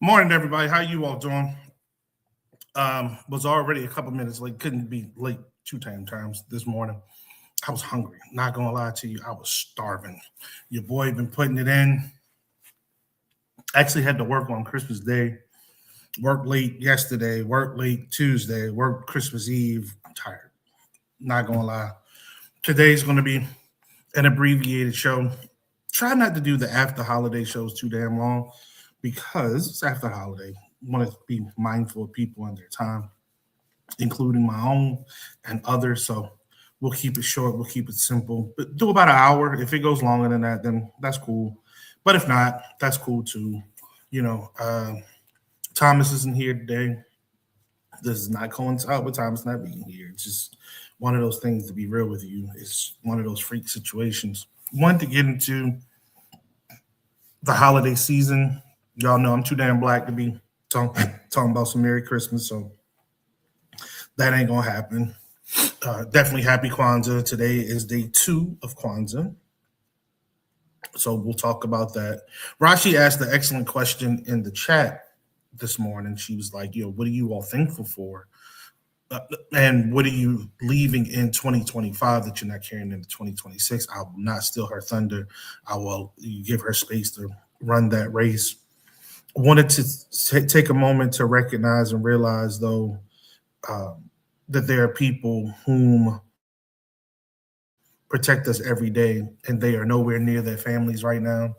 Morning, everybody. How you all doing? Was already a couple minutes late. Couldn't be late two times this morning. I was hungry. Not gonna lie to you, I was starving. Your boy been putting it in. Actually had to work on Christmas Day. Worked late yesterday. Worked late Tuesday. Worked Christmas Eve. I'm tired. Not gonna lie. Today's gonna be an abbreviated show. Try not to do the after holiday shows too damn long because it's after holiday. Want to be mindful of people and their time, including my own and others. So we'll keep it short. We'll keep it simple. But do about an hour. If it goes longer than that, then that's cool. But if not, that's cool too. You know, Thomas isn't here today. This is not coincide with Thomas not being here. It's just one of those things. To be real with you, it's one of those freak situations. One to get into the holiday season. Y'all know I'm too damn black to be talking about some Merry Christmas, so that ain't gonna happen. Definitely happy Kwanzaa. Today is day 2 of Kwanzaa, so we'll talk about that. Rashi asked an excellent question in the chat this morning. She was like, "Yo, what are you all thankful for? And what are you leaving in 2025 that you're not carrying into 2026?" I will not steal her thunder. I will give her space to run that race. Wanted to take a moment to recognize and realize, though, that there are people whom protect us every day, and they are nowhere near their families right now.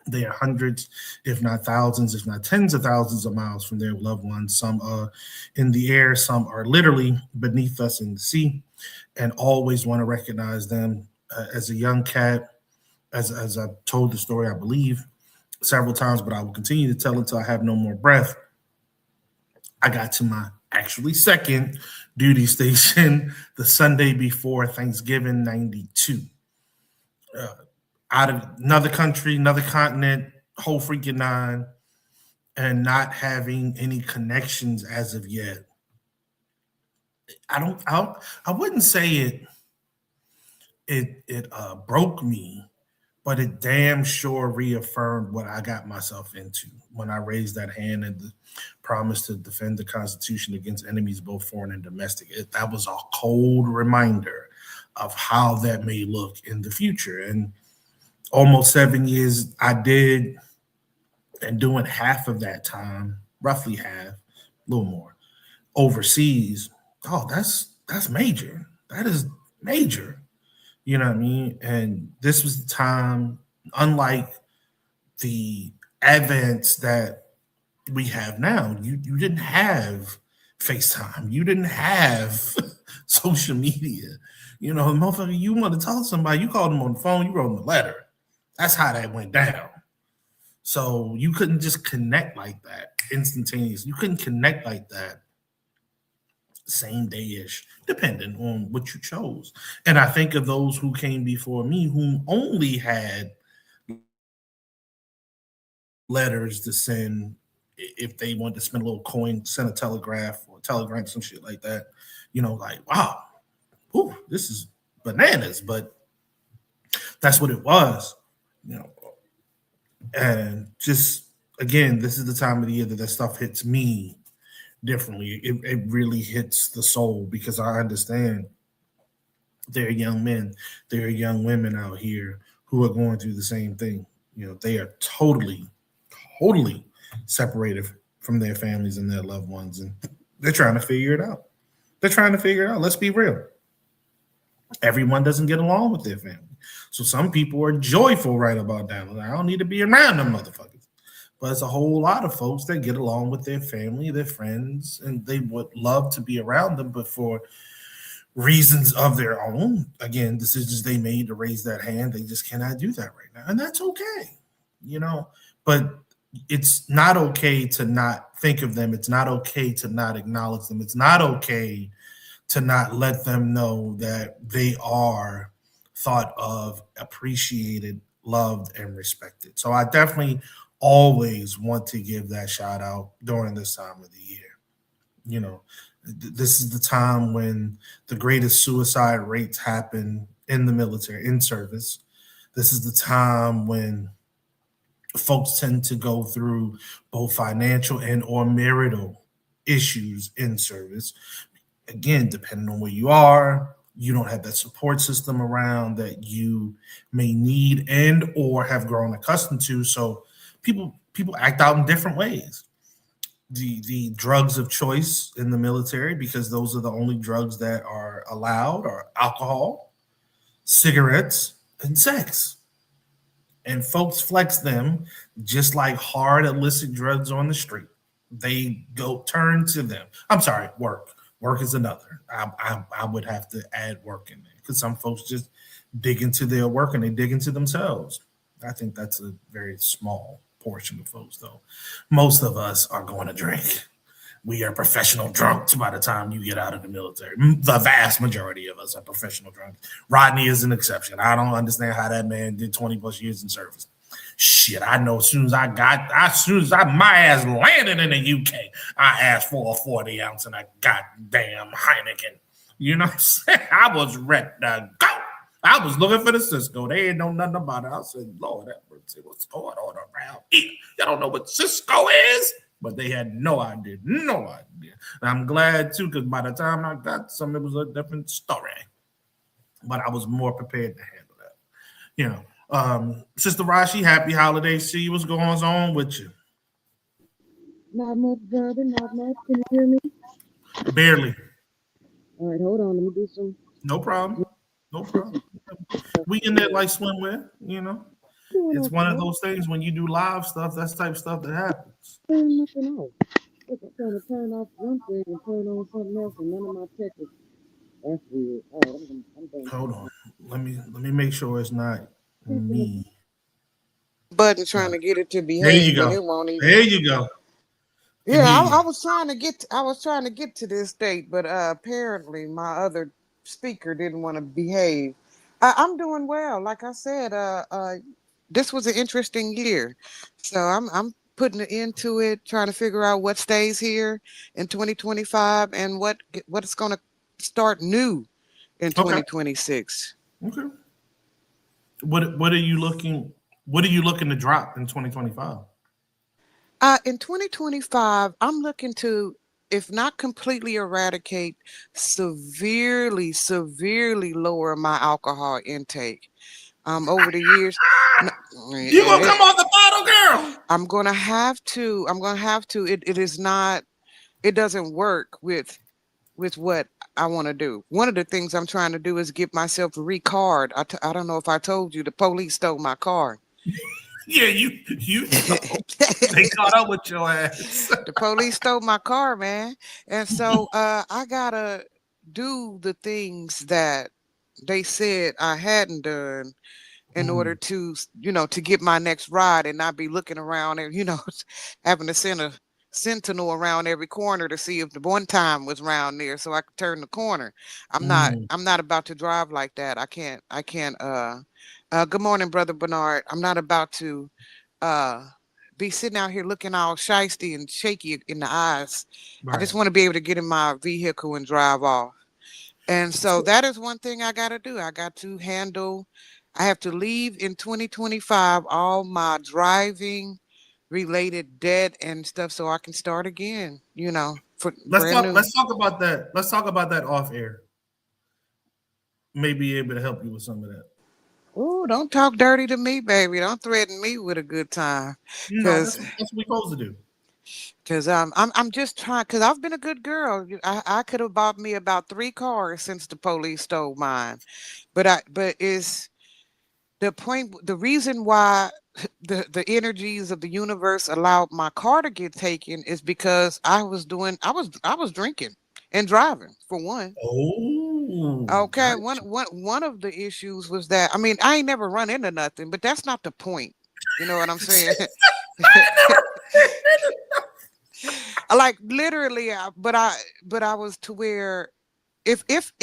They are hundreds, if not thousands, if not tens of thousands of miles from their loved ones. Some are in the air, some are literally beneath us in the sea, and always want to recognize them. As a young cat, as I've told the story, I believe, several times, but I will continue to tell until I have no more breath. I got to my actually second duty station the Sunday before Thanksgiving, 92. Out of another country, another continent, whole freaking nine, and not having any connections as of yet. I wouldn't say it broke me, but it damn sure reaffirmed what I got myself into when I raised that hand and the promise to defend the Constitution against enemies, both foreign and domestic. That was a cold reminder of how that may look in the future. And almost 7 years I did, and doing half of that time, roughly half, a little more, overseas. Oh, that's major. That is major. You know what I mean? And this was the time, unlike the advents that we have now, you didn't have FaceTime. You didn't have social media. You know, motherfucker, you want to talk to somebody, you called them on the phone, you wrote them a letter. That's how that went down. So you couldn't just connect like that instantaneously. You couldn't connect like that same day-ish, depending on what you chose. And I think of those who came before me whom only had letters to send if they wanted to spend a little coin, send a telegraph or telegram, some shit like that. You know, like, wow, ooh, this is bananas, but that's what it was, you know. And just again, this is the time of the year that stuff hits me differently. It really hits the soul because I understand there are young men, there are young women out here who are going through the same thing. You know, they are totally separated from their families and their loved ones, and they're trying to figure it out. They're trying to figure it out. Let's be real. Everyone doesn't get along with their family. So some people are joyful right about that. I don't need to be around them motherfuckers. But it's a whole lot of folks that get along with their family, their friends, and they would love to be around them, but for reasons of their own, again, decisions they made to raise that hand, they just cannot do that right now. And that's okay, you know. But it's not okay to not think of them. It's not okay to not acknowledge them. It's not okay to not let them know that they are thought of, appreciated, loved, and respected. So I definitely always want to give that shout out during this time of the year. You know, this is the time when the greatest suicide rates happen in the military, in service. This is the time when Folks tend to go through both financial and or marital issues in service. Again, depending on where you are, you don't have that support system around that you may need and or have grown accustomed to. So people act out in different ways. The drugs of choice in the military, because those are the only drugs that are allowed, are alcohol, cigarettes, and sex. And folks flex them just like hard illicit drugs on the street. They go turn to them. I'm sorry, work. Work is another. I would have to add work in there because some folks just dig into their work and they dig into themselves. I think that's a very small portion of folks, though. Most of us are going to drink. We are professional drunks by the time you get out of the military. The vast majority of us are professional drunks. Rodney is an exception. I don't understand how that man did 20 plus years in service. Shit, I know as soon as my ass landed in the UK, I asked for a 40 ounce and a goddamn Heineken. You know what I'm saying? I was ready to go. I was looking for the Cisco. They ain't know nothing about it. I said, Lord, what's going on around here? Y'all don't know what Cisco is? But they had no idea, no idea. And I'm glad too, because by the time I got some, it was a different story. But I was more prepared to handle that. You know, Sister Rashi, happy holidays to you. What's going on with you? Not much, brother. Not much. Can you hear me? Barely. All right, hold on. Let me do some. No problem. No problem. We in there Yeah, like swimwear, you know. doing It's one of okay. those things when you do live stuff, that's the type of stuff that happens. Turn nothing off. Look, I'm trying to turn off one thing and turn on something else, and none of my tech is. That's weird. All right, I'm done. Hold on. Let me make sure it's not Pressing the me. button, All trying right. to get it to There you behave, and go. it won't even. There you go. Can Yeah, hear I you. was trying to get. I was trying to get to this state, but apparently my other speaker didn't want to behave. I'm doing well. Like I said, this was an interesting year, so I'm putting it into it, trying to figure out what stays here in 2025 and what it's going to start new in Okay. 2026. Okay. What are you looking what are you looking to drop in 2025? In 2025, I'm looking to, if not completely eradicate, severely lower my alcohol intake. Over the years, no, You and gonna come off the bottle, girl? I'm gonna have to. I'm gonna have to. It is not. It doesn't work with what I want to do. One of the things I'm trying to do is get myself a recard. I don't know if I told you the police stole my car. Yeah, you know. They caught up with your ass. The police stole my car, man. And so I gotta do the things that they said I hadn't done in order Mm, to, to get my next ride and not be looking around and, having to send a sentinel around every corner to see if the one time was around there so I could turn the corner. mm, I'm not about to drive like that. I can't good morning, Brother Bernard. I'm not about to uh be sitting out here looking all shisty and shaky in the eyes. I right. just want to be able to get in my vehicle and drive off. And so So that is one thing I got to do. I have to leave in 2025 all my driving related debt and stuff so I can start again, for brand new. let's talk about that. Let's talk about that off air. May be able to help you with some of that. Oh, don't talk dirty to me, baby. Don't threaten me with a good time. No, Cause that's what we're supposed to do. I'm just trying, cause I've been a good girl. I could have bought me about 3 cars since the police stole mine. But is the reason why the energies of the universe allowed my car to get taken is because I was drinking and driving for one. Oh, Okay, got one of the issues was that, I mean, I ain't never run into nothing, but that's not the point. You know what I'm saying? Like literally, but I was to where if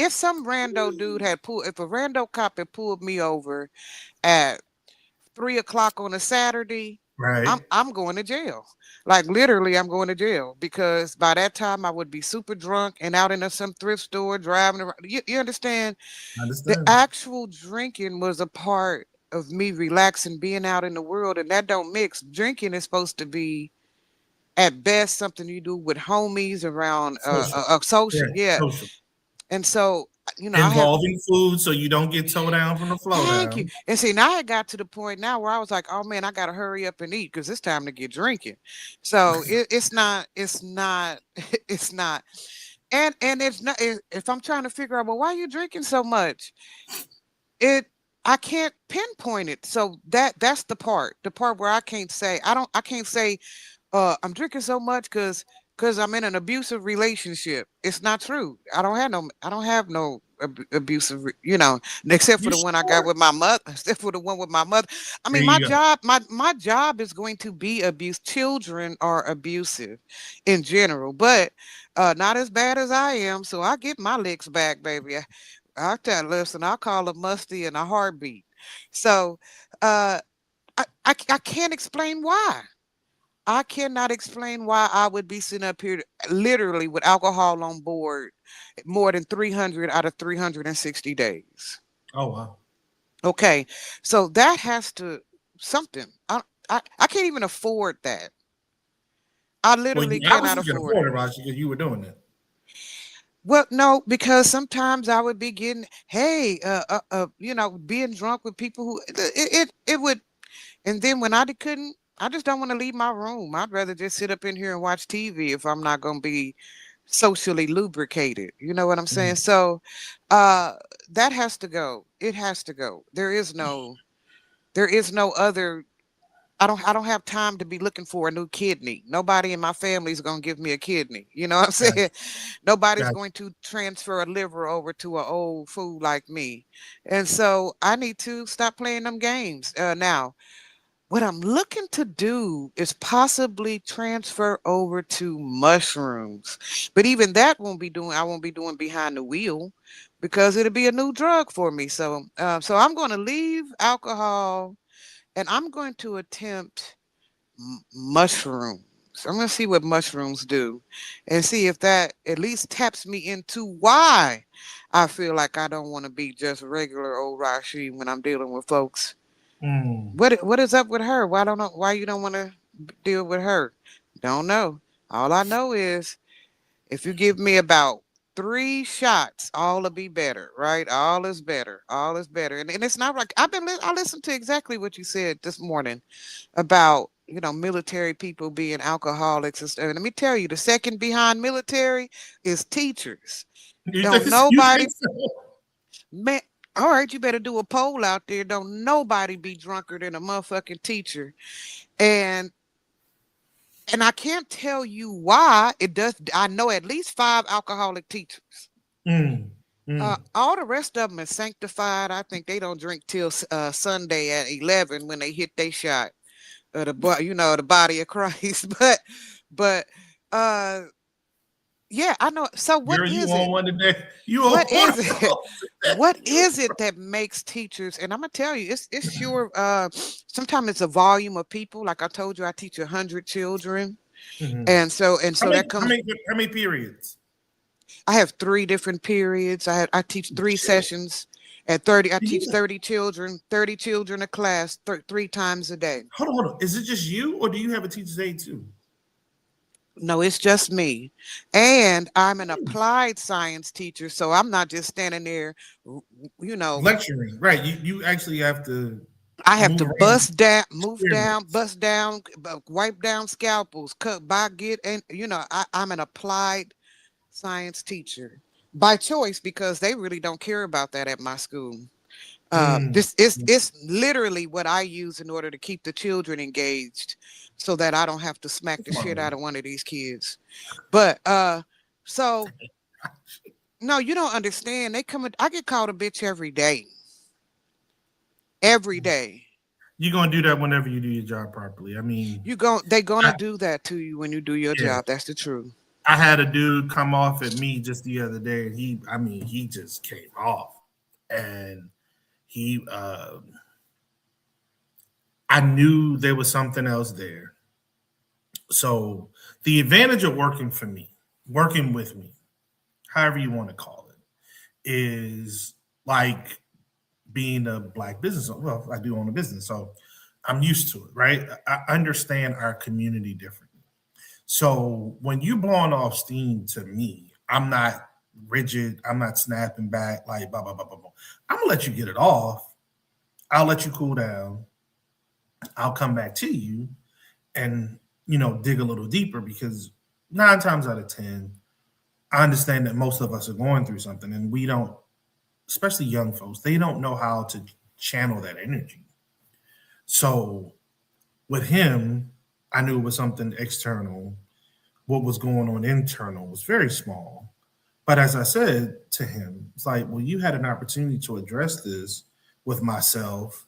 some rando dude had pulled if a rando cop had pulled me over at 3 o'clock on a Saturday, right. I'm going to jail. Like literally, I'm going to jail because by that time I would be super drunk and out in some thrift store driving around. You understand? I The understand. actual drinking was a part of me relaxing, being out in the world, and that don't mix. Drinking is supposed to be at best something you do with homies around Social. a social, Correct. yeah. Social. And so, I have. Involving food so you don't get towed down from the flow Thank you. down. And see, now I got to the point now where I was like, oh man, I gotta hurry up and eat because it's time to get drinking. So it's not, it's not, and it's not. If I'm trying to figure out, well, why are you drinking so much? It I can't pinpoint it. So that's the part where I can't say I'm drinking so much because I'm in an abusive relationship. It's not true. I don't have no abusive, except for You the one I got sure? with my mother, except for the one with my mother. I There mean, you go. my job is going to be abuse. Children are abusive in general, but not as bad as I am. So I get my licks back, baby. I tell listen, I'll call a musty and a heartbeat. So uh I can't explain why. I cannot explain why I would be sitting up here literally with alcohol on board more than 300 out of 360 days. Oh wow. Okay. So that has to something. I can't even afford that. I Well, you literally cannot obviously could afford afford it. it, Rashi, because you were doing it. Well, no, because sometimes I would be getting, hey, being drunk with people who it would. And then when couldn't, I just don't want to leave my room. I'd rather just sit up in here and watch TV if I'm not going to be socially lubricated. You know what I'm saying? Mhm. So, that has to go. It has to go. There is no other. I don't have time to be looking for a new kidney. Nobody in my family is going to give me a kidney. You know what I'm saying? Gotcha. Nobody's Gotcha. going to transfer a liver over to an old fool like me. And so I need to stop playing them games. Now, what I'm looking to do is possibly transfer over to mushrooms. But even that I won't be doing behind the wheel because it'll be a new drug for me. So I'm going to leave alcohol and I'm going to attempt mushrooms. I'm going to see what mushrooms do and see if that at least taps me into why I feel like I don't want to be just regular old Rashi when I'm dealing with folks. Mm. What is up with her? Why don't know why you don't want to deal with her? Don't know. All I know is if you give me about 3 shots, all will be better, right? All is better. All is better. And it's not like I listened to exactly what you said this morning about military people being alcoholics and stuff. And let me tell you, the second behind military is teachers. Don't You nobody think so? man. All right, you better do a poll out there. Don't nobody be drunker than a motherfucking teacher. And I can't tell you why it does. I know at least 5 alcoholic teachers. Mm. Mm. All the rest of them is sanctified. I think they don't drink till Sunday at 11 when they hit their shot. The body of Christ. But uh, yeah, I know. So what Girl, you is on it? one today? You on What one is it? What is it that makes teachers? And I'm gonna tell you, it's sure. Sometimes it's a volume of people. Like I told you, I teach 100 children, Mhm. and so that How comes. many how many periods? I have 3 different periods. I teach 3 sessions at 30. I Do teach you 30 children a class 3 times a day. hold on. Is it just you or do you have a teacher's aide too? No, it's just me. And I'm an applied science teacher, so I'm not just standing there, you know, Lecturing. Right. You actually have to I have to move around move down, experiments. bust down, wipe down scalpels, cut by get, and I'm an applied science teacher by choice because they really don't care about that at my school. Mm. This is it's literally what I use in order to keep the children engaged, so that I don't have to smack the Smart shit move. out of one of these kids. But so no, you don't understand. I get called a bitch every day, every day. You're gonna do that whenever you do your job properly. I mean, They gonna I, do that to you when you do your yeah, job. That's the truth. I had a dude come off at me just the other day, and he just came off, and he, I knew there was something else there. So the advantage of working for me, working with me, however you want to call it, is like being a black business owner. Well, I do own a business, so I'm used to it, right? I understand our community differently. So when you blowing off steam to me, I'm not rigid. I'm not snapping back like blah blah blah blah blah. I'm gonna let you get it off. I'll let you cool down. I'll come back to you and dig a little deeper because 9 times out of 10, I understand that most of us are going through something and we don't, especially young folks, they don't know how to channel that energy. So with him, I knew it was something external. What was going on internal was very small. But as I said to him, it's like, well, you had an opportunity to address this with myself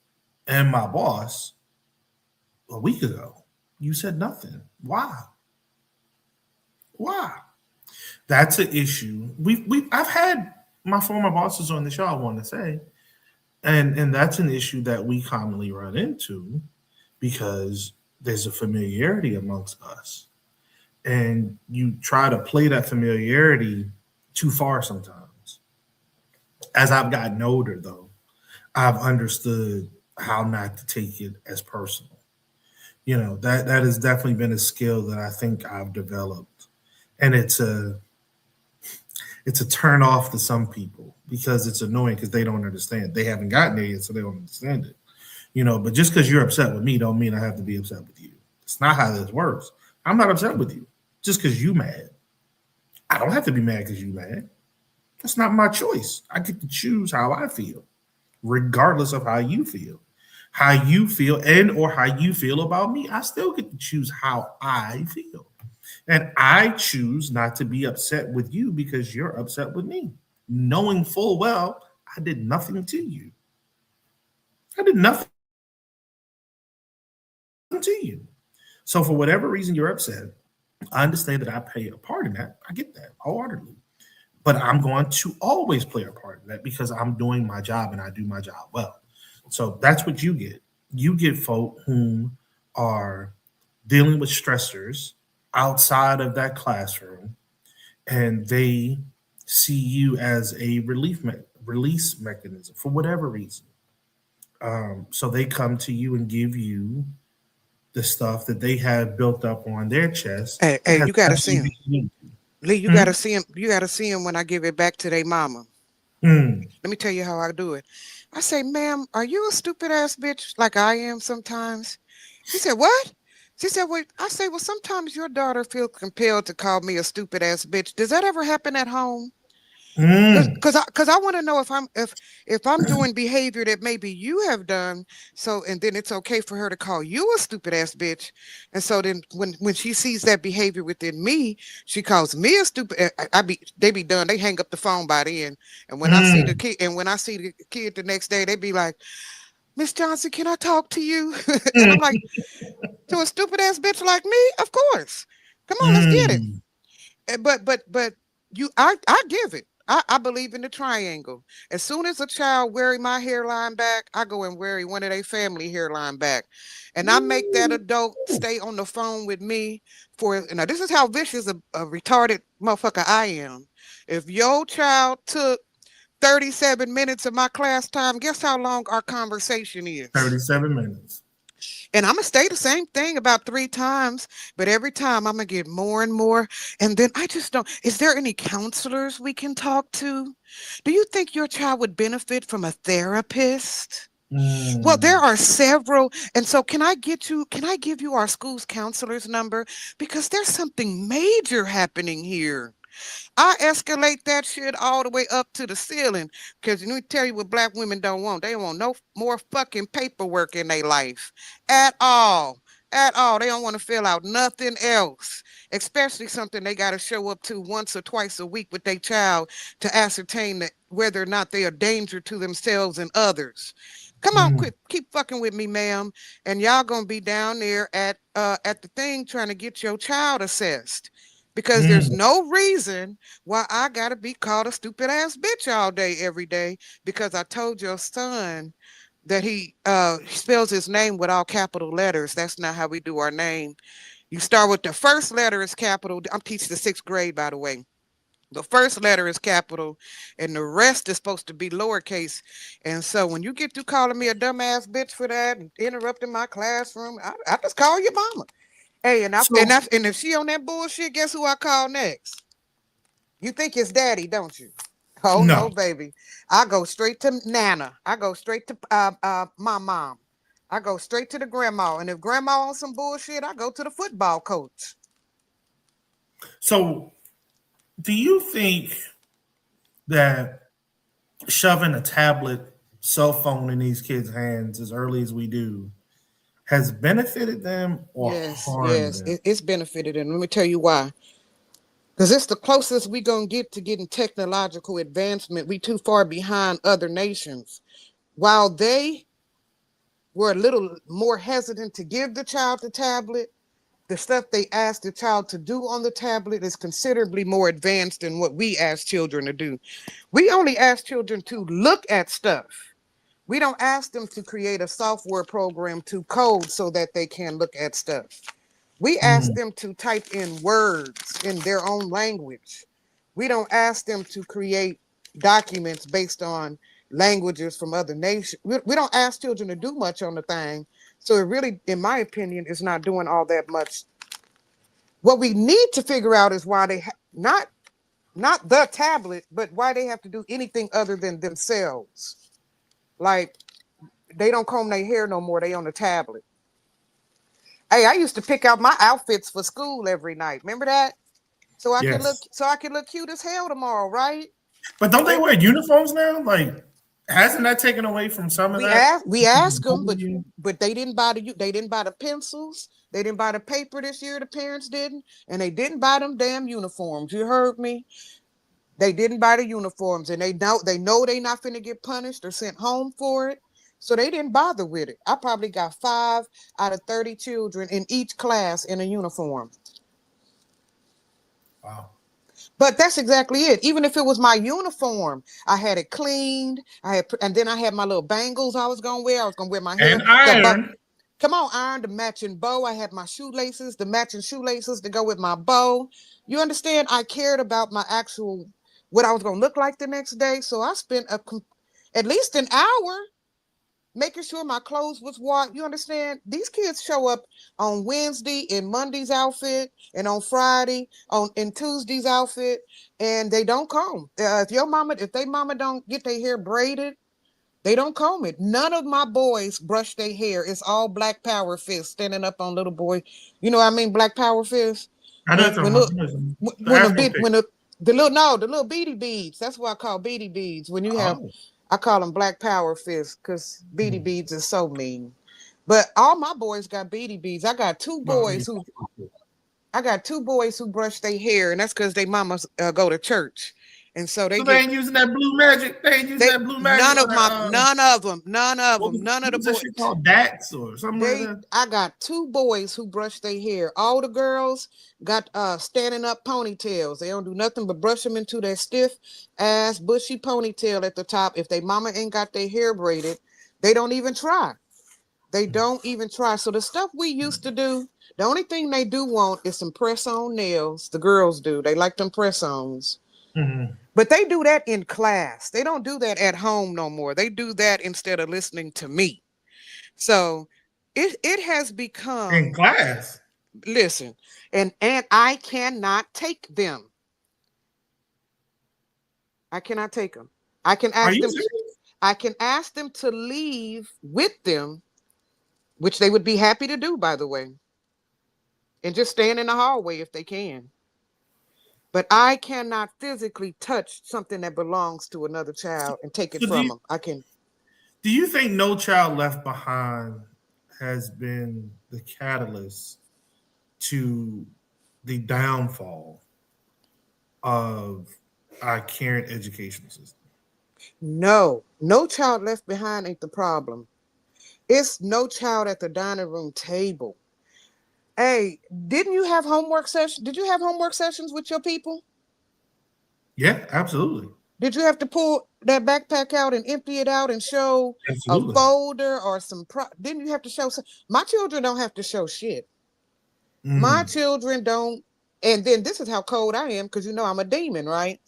and my boss a week ago. You said nothing. Why? Why? That's an issue. I've had my former bosses on the show, I want to say, and that's an issue that we commonly run into because there's a familiarity amongst us, and you try to play that familiarity too far sometimes. As I've gotten older, though, I've understood how not to take it as personal. That has definitely been a skill that I think I've developed, and it's a turn off to some people because it's annoying because they don't understand. They haven't gotten there yet, so they don't understand it. But just because you're upset with me don't mean I have to be upset with you. It's not how this works. I'm not upset with you just because you mad. I don't have to be mad because you mad. That's not my choice. I get to choose how I feel, regardless of how you feel. How you feel and or how you feel about me, I still get to choose how I feel. And I choose not to be upset with you because you're upset with me, knowing full well I did nothing to you. I did nothing to you. So for whatever reason you're upset, I understand that I play a part in that. I get that wholeheartedly. But I'm going to always play a part in that because I'm doing my job and I do my job well. So that's what you get. You get folk who are dealing with stressors outside of that classroom and they see you as a release mechanism for whatever reason. So they come to you and give you the stuff that they have built up on their chest that Hey, has you gotta see absolutely him. Lee, you Hmm? gotta see him. You gotta see him when I give it back to their mama. Hmm. Let me tell you how I do it. I say, ma'am, are you a stupid ass bitch like I am sometimes? She said, what? She said, well, I say, well, sometimes your daughter feels compelled to call me a stupid ass bitch. Does that ever happen at home? Cause, Hmm. cause I want to know if I'm doing behavior that maybe you have done. So, and then it's okay for her to call you a stupid ass bitch. And so then when she sees that behavior within me, she calls me a stupid. They be done. They hang up the phone by then. And when I see the Hmm. kid, and when I see the kid the next day, they be like, Miss Johnson, can I talk to you? And I'm like, to a stupid ass bitch like me, of course. Come on, let's get it. Hmm. But I give it. I believe in the triangle. As soon as a child weary my hairline back, I go and weary one of their family hairline back. And I make that Ooh. adult stay on the phone with me for now. This is how vicious a retarded motherfucker I am. If your child took 37 minutes of my class time, guess how long our conversation is? 37 minutes. And I'm gonna stay the same thing about 3 times, but every time I'm gonna get more and more. And then I just don't. Is there any counselors we can talk to? Do you think your child would benefit from a therapist? Well, there Hmm. are several. And so can I give you our school's counselor's number? Because there's something major happening here. I escalate that shit all the way up to the ceiling. Because let me tell you what black women don't want. They don't want no more fucking paperwork in their life at all. At all. They don't want to fill out nothing else, especially something they got to show up to once or twice a week with their child to ascertain that whether or not they are danger to themselves and others. Come on, Hmm. quit, keep fucking with me, ma'am, and y'all gonna be down there at the thing trying to get your child assessed because there's Hmm. no reason why I gotta be called a stupid ass bitch all day, every day, because I told your son that he spells his name with all capital letters. That's not how we do our name. You start with the first letter is capital. I'm teaching the 6th grade, by the way. The first letter is capital, and the rest is supposed to be lowercase. And so when you get through calling me a dumbass bitch for that and interrupting my classroom, I just call your mama. Hey, So and if she on that bullshit, guess who I call next? You think it's daddy, don't you? Oh no, no. baby. I go straight to Nana. I go straight to my mom. I go straight to the grandma. And if grandma on some bullshit, I go to the football coach. So do you think that shoving a tablet, cell phone in these kids' hands as early as we do has benefited them or Yes, harmed yes. them? It's benefited. And let me tell you why. Because it's the closest we gonna get to getting technological advancement. We too far behind other nations. While they were a little more hesitant to give the child the tablet, the stuff they ask the child to do on the tablet is considerably more advanced than what we ask children to do. We only ask children to look at stuff. We don't ask them to create a software program to code so that they can look at stuff. We ask Mm. them to type in words in their own language. We don't ask them to create documents based on languages from other nations. We don't ask children to do much on the thing. So it really, in my opinion, is not doing all that much. What we need to figure out is why they not the tablet, but why they have to do anything other than themselves. Like they don't comb their hair no more. They on the tablet. Hey, I used to pick out my outfits for school every night. Remember that? Yes. So I could look cute as hell tomorrow, right? But don't they Well, wear uniforms now? Like, hasn't that taken away from some of that? we asked them, but they didn't buy the pencils, they didn't buy the paper this year. The parents didn't, and they didn't buy them damn uniforms. You heard me? They didn't buy the uniforms, and they know they not finna get punished or sent home for it. So they didn't bother with it. I probably got 5 out of 30 children in each class in a uniform. Wow. But that's exactly it. Even if it was my uniform, I had it cleaned. And then I had my little bangles I was gonna wear. I was gonna wear my And hair. iron. Come on, iron the matching bow. I had my shoelaces, the matching shoelaces to go with my bow. You understand? I cared about my actual what I was gonna look like the next day. So I spent at least an hour making sure my clothes was washed. You understand? These kids show up on Wednesday in Monday's outfit and on Friday on in Tuesday's outfit, and they don't comb. If they mama don't get their hair braided, they don't comb it. None of my boys brush their hair. It's all black power fist standing up on little boy. You know what I mean? Black power fist. I know it's When on look the when the Afro bit pick. when the little no the little beady beads. That's what I call beady beads. When you have Oh. I call them black power fists because beady Hmm. beads is so mean. But all my boys got beady beads. Well, yeah. I got two boys who brush their hair, and that's because they mamas go to church, and so they So they get ain't using that blue magic. They ain't using that blue magic or that none of the what was that boys. shit called? Dax or something like They that. I got two boys who brush their hair. All the girls got standing up ponytails. They don't do nothing but brush them into their stiff ass bushy ponytail at the top. If they mama ain't got their hair braided, they don't even try. They don't even try. So the stuff we used to do, the only thing they do want is some press-on nails. The girls do. They like them press-ons. Hmm. But they do that in class. They don't do that at home no more. They do that instead of listening to me. So it has In become, class. listen, and I cannot take them. I cannot take them. I can Are ask you them serious? I can ask them to leave with them, which they would be happy to do, by the way, and just stand in the hallway if they can. But I cannot physically touch something that belongs to another child and take it So from them. I can. do you think No Child Left Behind has been the catalyst to the downfall of our current educational system? No, no child left behind ain't the problem. It's no child at the dining room table. Hey, didn't you have homework session? Did you have homework sessions with your people? Yeah, absolutely. Did you have to pull that backpack out and empty it out and show a Absolutely. folder or didn't you have to show some? My children don't have to show shit. My Mm. children don't. And then this is how cold I am, because you know I'm a demon, right?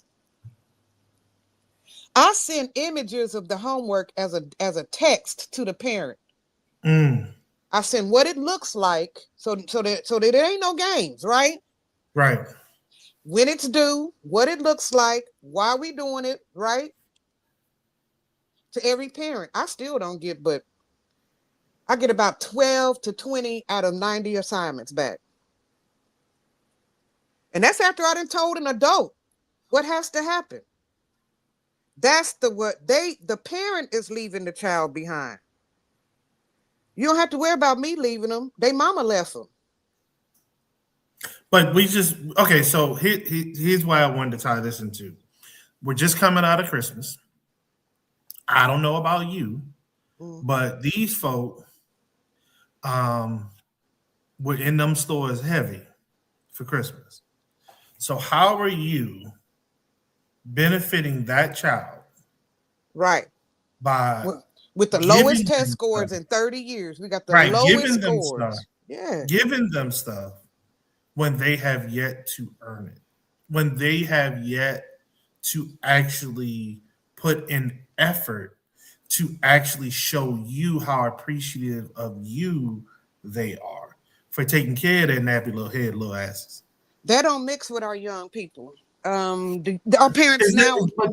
I send images of the homework as a text to the parent. Mm, I send what it looks like, so that there ain't no games, right? right. When it's due, what it looks like, why we doing it, right? To every parent. I still don't get, but I get about 12 to 20 out of 90 assignments back. And that's after I done told an adult what has to happen. That's the parent is leaving the child behind. You don't have to worry about me leaving them. They mama left them. But we just okay. So here's why I wanted to tie this into. We're just coming out of Christmas. I don't know about you, Mm. but these folk um, were in them stores heavy for Christmas. So how are you benefiting that child Right. by With the lowest giving test them scores stuff? in 30 years. We got the Right, lowest giving them stuff, scores. Yeah. giving them stuff when they have yet to earn it, when they have yet to actually put in effort to actually show you how appreciative of you they are for taking care of their nappy little head, little asses. That don't mix with our young people. Our parents Is now, it,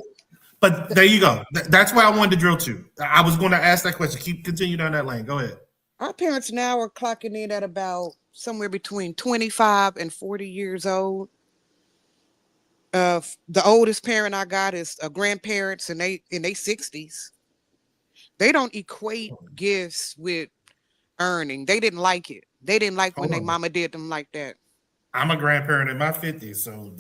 but there you go. That's where I wanted to drill to. I was going to ask that question. Continue down that lane. Go ahead. our parents now are clocking in at about somewhere between 25 and 40 years old. The oldest parent I got is a grandparents, and they in their 60s. They don't equate gifts with earning. They didn't like it. They didn't like when Hold their on. mama did them like that. I'm a grandparent in my 50s, so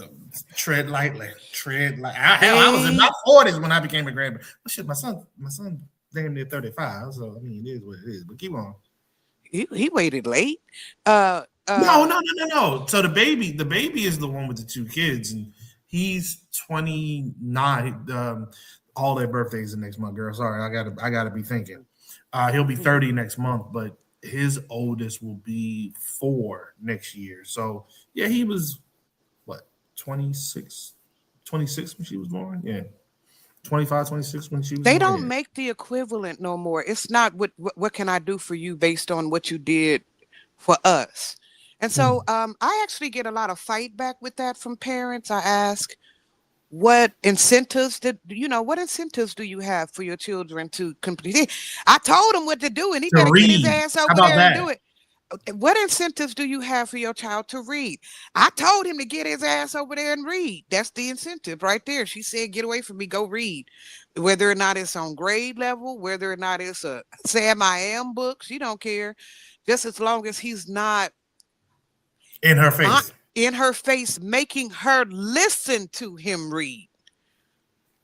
tread lightly. Tread like hell. I was in my They 40s when I became a grandparent. Well, shit, my son, damn near 35. So I mean, it is what it is. But keep on. he waited late. Uh No, uh no, no, no, no. So the baby is the one with the two kids, and he's 29. All their birthdays are next month, girl. Sorry, I gotta be thinking. He'll be 30 next month, but his oldest will be 4 next year. So yeah, he was what 26, 26 when she was born. Yeah, 25, 26 when she was they born. don't Yeah. make the equivalent no more. It's not what can I do for you based on what you did for us. And so Hmm. I actually get a lot of fight back with that from parents. I ask, what incentives do you have for your children to complete? I told him what to do, and he To better get his read. ass How over about there and that? do it. What incentives do you have for your child to read? I told him to get his ass over there and read. That's the incentive right there. She said, get away from me, go read. Whether or not it's on grade level, whether or not it's a Sam I Am book, she don't care. Just as long as he's not In her uh, face. in her face making her listen to him read.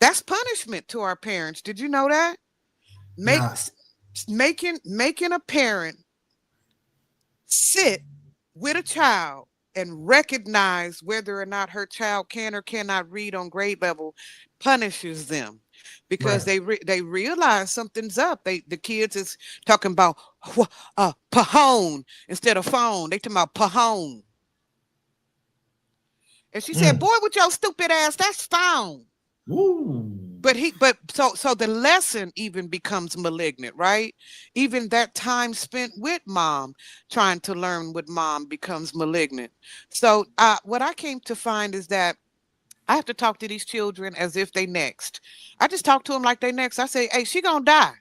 That's punishment to our parents. Did you know that? Make Nah. making a parent sit with a child and recognize whether or not her child can or cannot read on grade level punishes them because Right. they realize something's up. The kids is talking about pahone instead of phone. They talking about pahone. And she said, Mm. "Boy, with your stupid ass, that's phone." Ooh. But the lesson even becomes malignant, right? Even that time spent with mom trying to learn with mom becomes malignant. So what I came to find is that I have to talk to these children as if they next. I just talk to them like they next. I say, hey, she gonna die,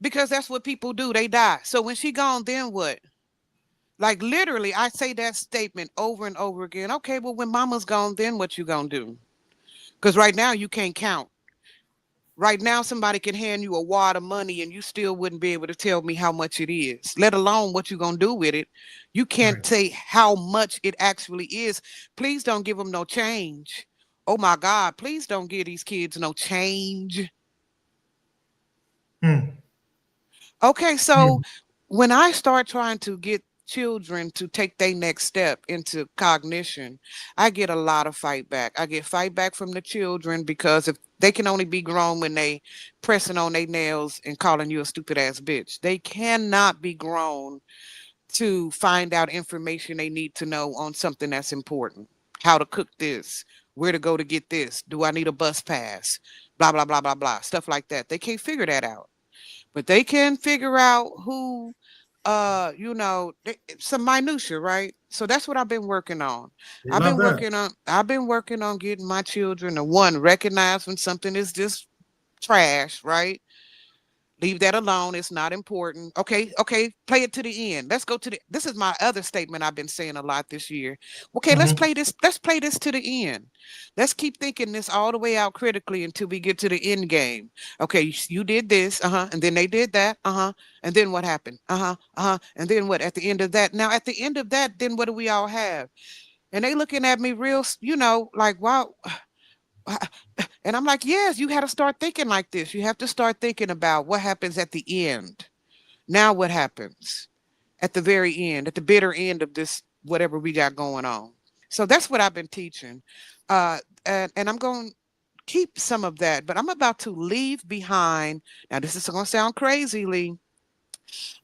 because that's what people do, they die. So when she gone, then what? Like literally, I say that statement over and over again. Okay, well, when mama's gone, then what you gonna do? Because right now you can't count. Right now, somebody can hand you a wad of money and you still wouldn't be able to tell me how much it is, let alone what you're going to do with it. You can't Right. say how much it actually is. Please don't give them no change. Oh my God, please don't give these kids no change. Mm. Okay, so Mm. when I start trying to get children to take their next step into cognition, I get a lot of fight back. I get fight back from the children because if they can only be grown when they pressing on their nails and calling you a stupid ass bitch. They cannot be grown to find out information they need to know on something that's important. How to cook this, where to go to get this, do I need a bus pass, blah, blah, blah, blah, blah, stuff like that. They can't figure that out, but they can figure out who, some minutia, right? So that's what I've been working on. They love that. I've been working on getting my children to, one, recognize when something is just trash, right? Leave that alone. It's not important. Okay, okay, play it to the end. Let's go to the, this is my other statement I've been saying a lot this year. Okay, let's Hmm. play this. Let's play this to the end. Let's keep thinking this all the way out critically until we get to the end game. Okay, you did this, and then they did that, and then what happened? And then what at the end of that? Now at the end of that, then what do we all have? And they looking at me real, like, wow. And I'm like, yes, you had to start thinking like this. You have to start thinking about what happens at the end. Now, what happens at the very end, at the bitter end of this, whatever we got going on? So that's what I've been teaching. And I'm going to keep some of that, but I'm about to leave behind. Now, this is going to sound crazy, Lee.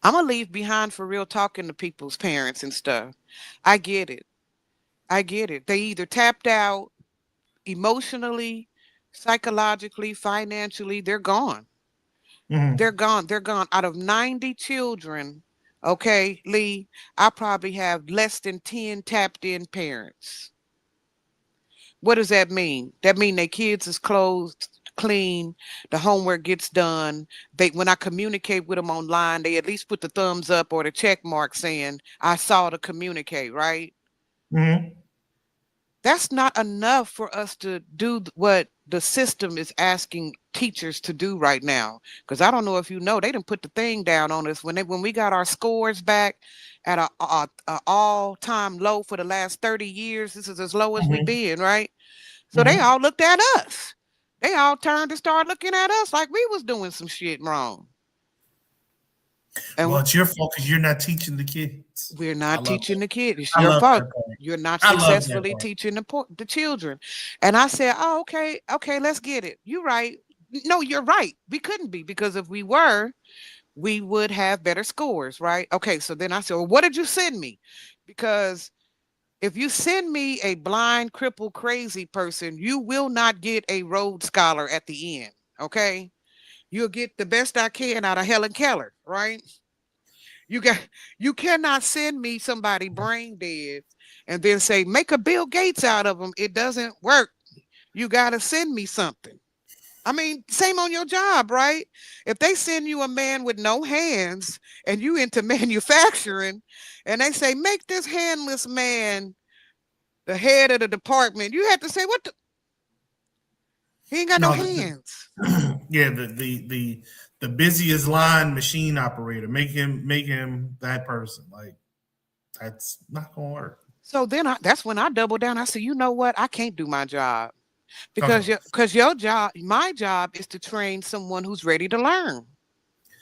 I'm going to leave behind for real talking to people's parents and stuff. I get it. I get it. They either tapped out emotionally, psychologically, financially, they're gone. Hmm. They're gone. They're gone. Out of 90 children, okay, Lee, I probably have less than 10 tapped in parents. What does that mean? That mean their kids is clothed, clean, the homework gets done. They, when I communicate with them online, they at least put the thumbs up or the check mark saying I saw the communicate, right? Hmm. That's not enough for us to do what the system is asking teachers to do right now. Because I don't know if you know, they didn't put the thing down on us when we got our scores back at a all-time low for the last 30 years. This is as low as we Hmm. been, right? So they Hmm. all looked at us. They all turned and started looking at us like we was doing some shit wrong. And Well, it's your fault because you're not teaching the kids. we're I not love teaching that. the kid. It's I your love fault. that part. You're not I love that successfully part. teaching the children. And I said, oh, okay, okay, let's get it. You're right. No, you're right. We couldn't be, because if we were, we would have better scores, right? Okay, so then I said, well, what did you send me? Because if you send me a blind, crippled, crazy person, you will not get a Rhodes Scholar at the end. Okay, you'll get the best I can out of Helen Keller, right? You got, you cannot send me somebody brain dead and then say make a Bill Gates out of them. It doesn't work. You got to send me something. I mean, same on your job, right? If they send you a man with no hands and you into manufacturing and they say make this handless man the head of the department, you have to say what the, he ain't got no No, hands. yeah, the busiest line machine operator. Make him that person. Like that's not gonna work. So then that's when I double down. I say, you know what? I can't do my job Okay. because your job, my job is to train someone who's ready to learn.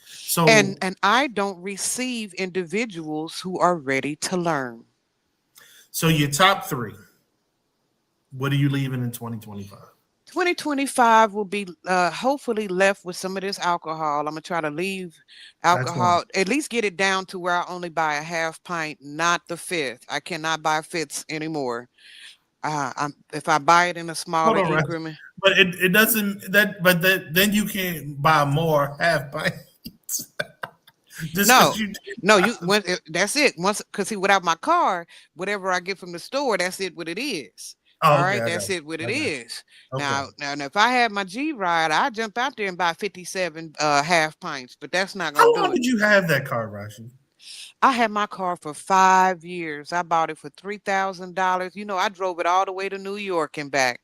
So And I don't receive individuals who are ready to learn. so your top three. What are you leaving in 2025? 2025 will be hopefully left with some of this alcohol. I'm gonna try to leave That's one. alcohol, at least get it down to where I only buy a half pint, not the fifth. I cannot buy fifths anymore. If I buy it in a Hold smaller on, right? increment. But it doesn't that. But that then you can't buy more half pints just No, because you did no, buy you the. when that's it. Once, because see, without my car, whatever I get from the store, that's it. What it is. All Oh, okay, right, I got that's you. it. What I it got you. is. Okay. Now, if I had my G ride, I'd jump out there and buy 57 half pints, but that's not How gonna long do it. did you have that car, Rashi? I had my car for 5 years. I bought it for $3,000. You know, I drove it all the way to New York and back.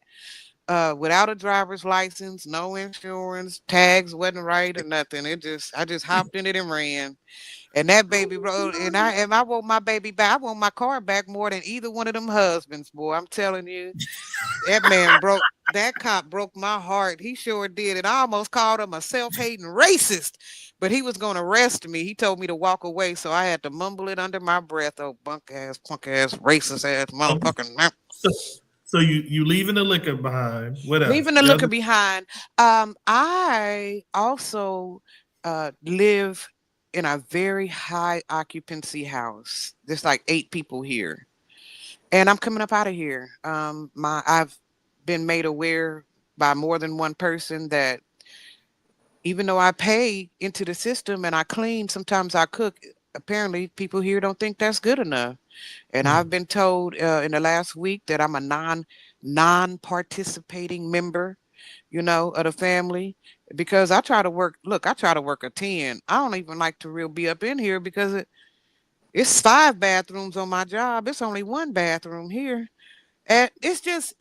Without a driver's license, no insurance, tags wasn't right or nothing. I just hopped in it and ran. And that baby rode, and I want my baby back. I want my car back more than either one of them husbands, boy. I'm telling you, that man broke. That cop broke my heart. He sure did. And I almost called him a self-hating racist, but he was going to arrest me. He told me to walk away, so I had to mumble it under my breath. Oh, bunk ass, punk ass, racist ass, Okay. motherfucking. So, so you leaving the liquor behind. What else? Leaving the The liquor other. behind. I also live. in a very high occupancy house. There's like 8 people here, and I'm coming up out of here. I've been made aware by more than one person that even though I pay into the system and I clean, sometimes I cook. Apparently, people here don't think that's good enough. And Mm. I've been told in the last week that I'm a non participating member, of the family, because I try to work. Look, I try to work a 10. I don't even like to real be up in here because it's 5 bathrooms on my job. It's only one bathroom here. And it's just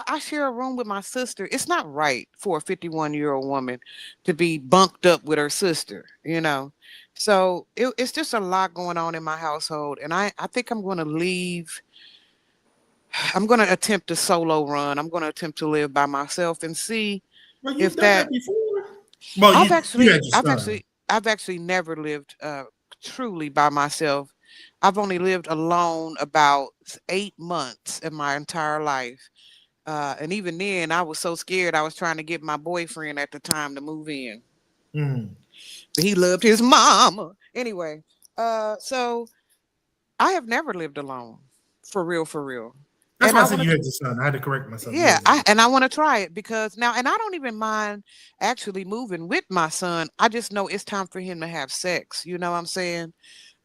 I share a room with my sister. It's not right for a 51-year-old woman to be bunked up with her sister. So it's just a lot going on in my household. And I think I'm gonna leave. I'm gonna attempt a solo run. I'm gonna attempt to live by myself and see Well, you've if done that that before. Well, I've you actually had your I've son. actually I've actually never lived truly by myself. I've only lived alone about 8 months in my entire life. And even then, I was so scared. I was trying to get my boyfriend at the time to move in, Mm. but he loved his mama anyway. So I have never lived alone, for real, for real. That's And why I I said want you to, had your son. I had to correct myself. yeah, Yeah. I want to try it because now, and I don't even mind actually moving with my son. I just know it's time for him to have sex. You know what I'm saying?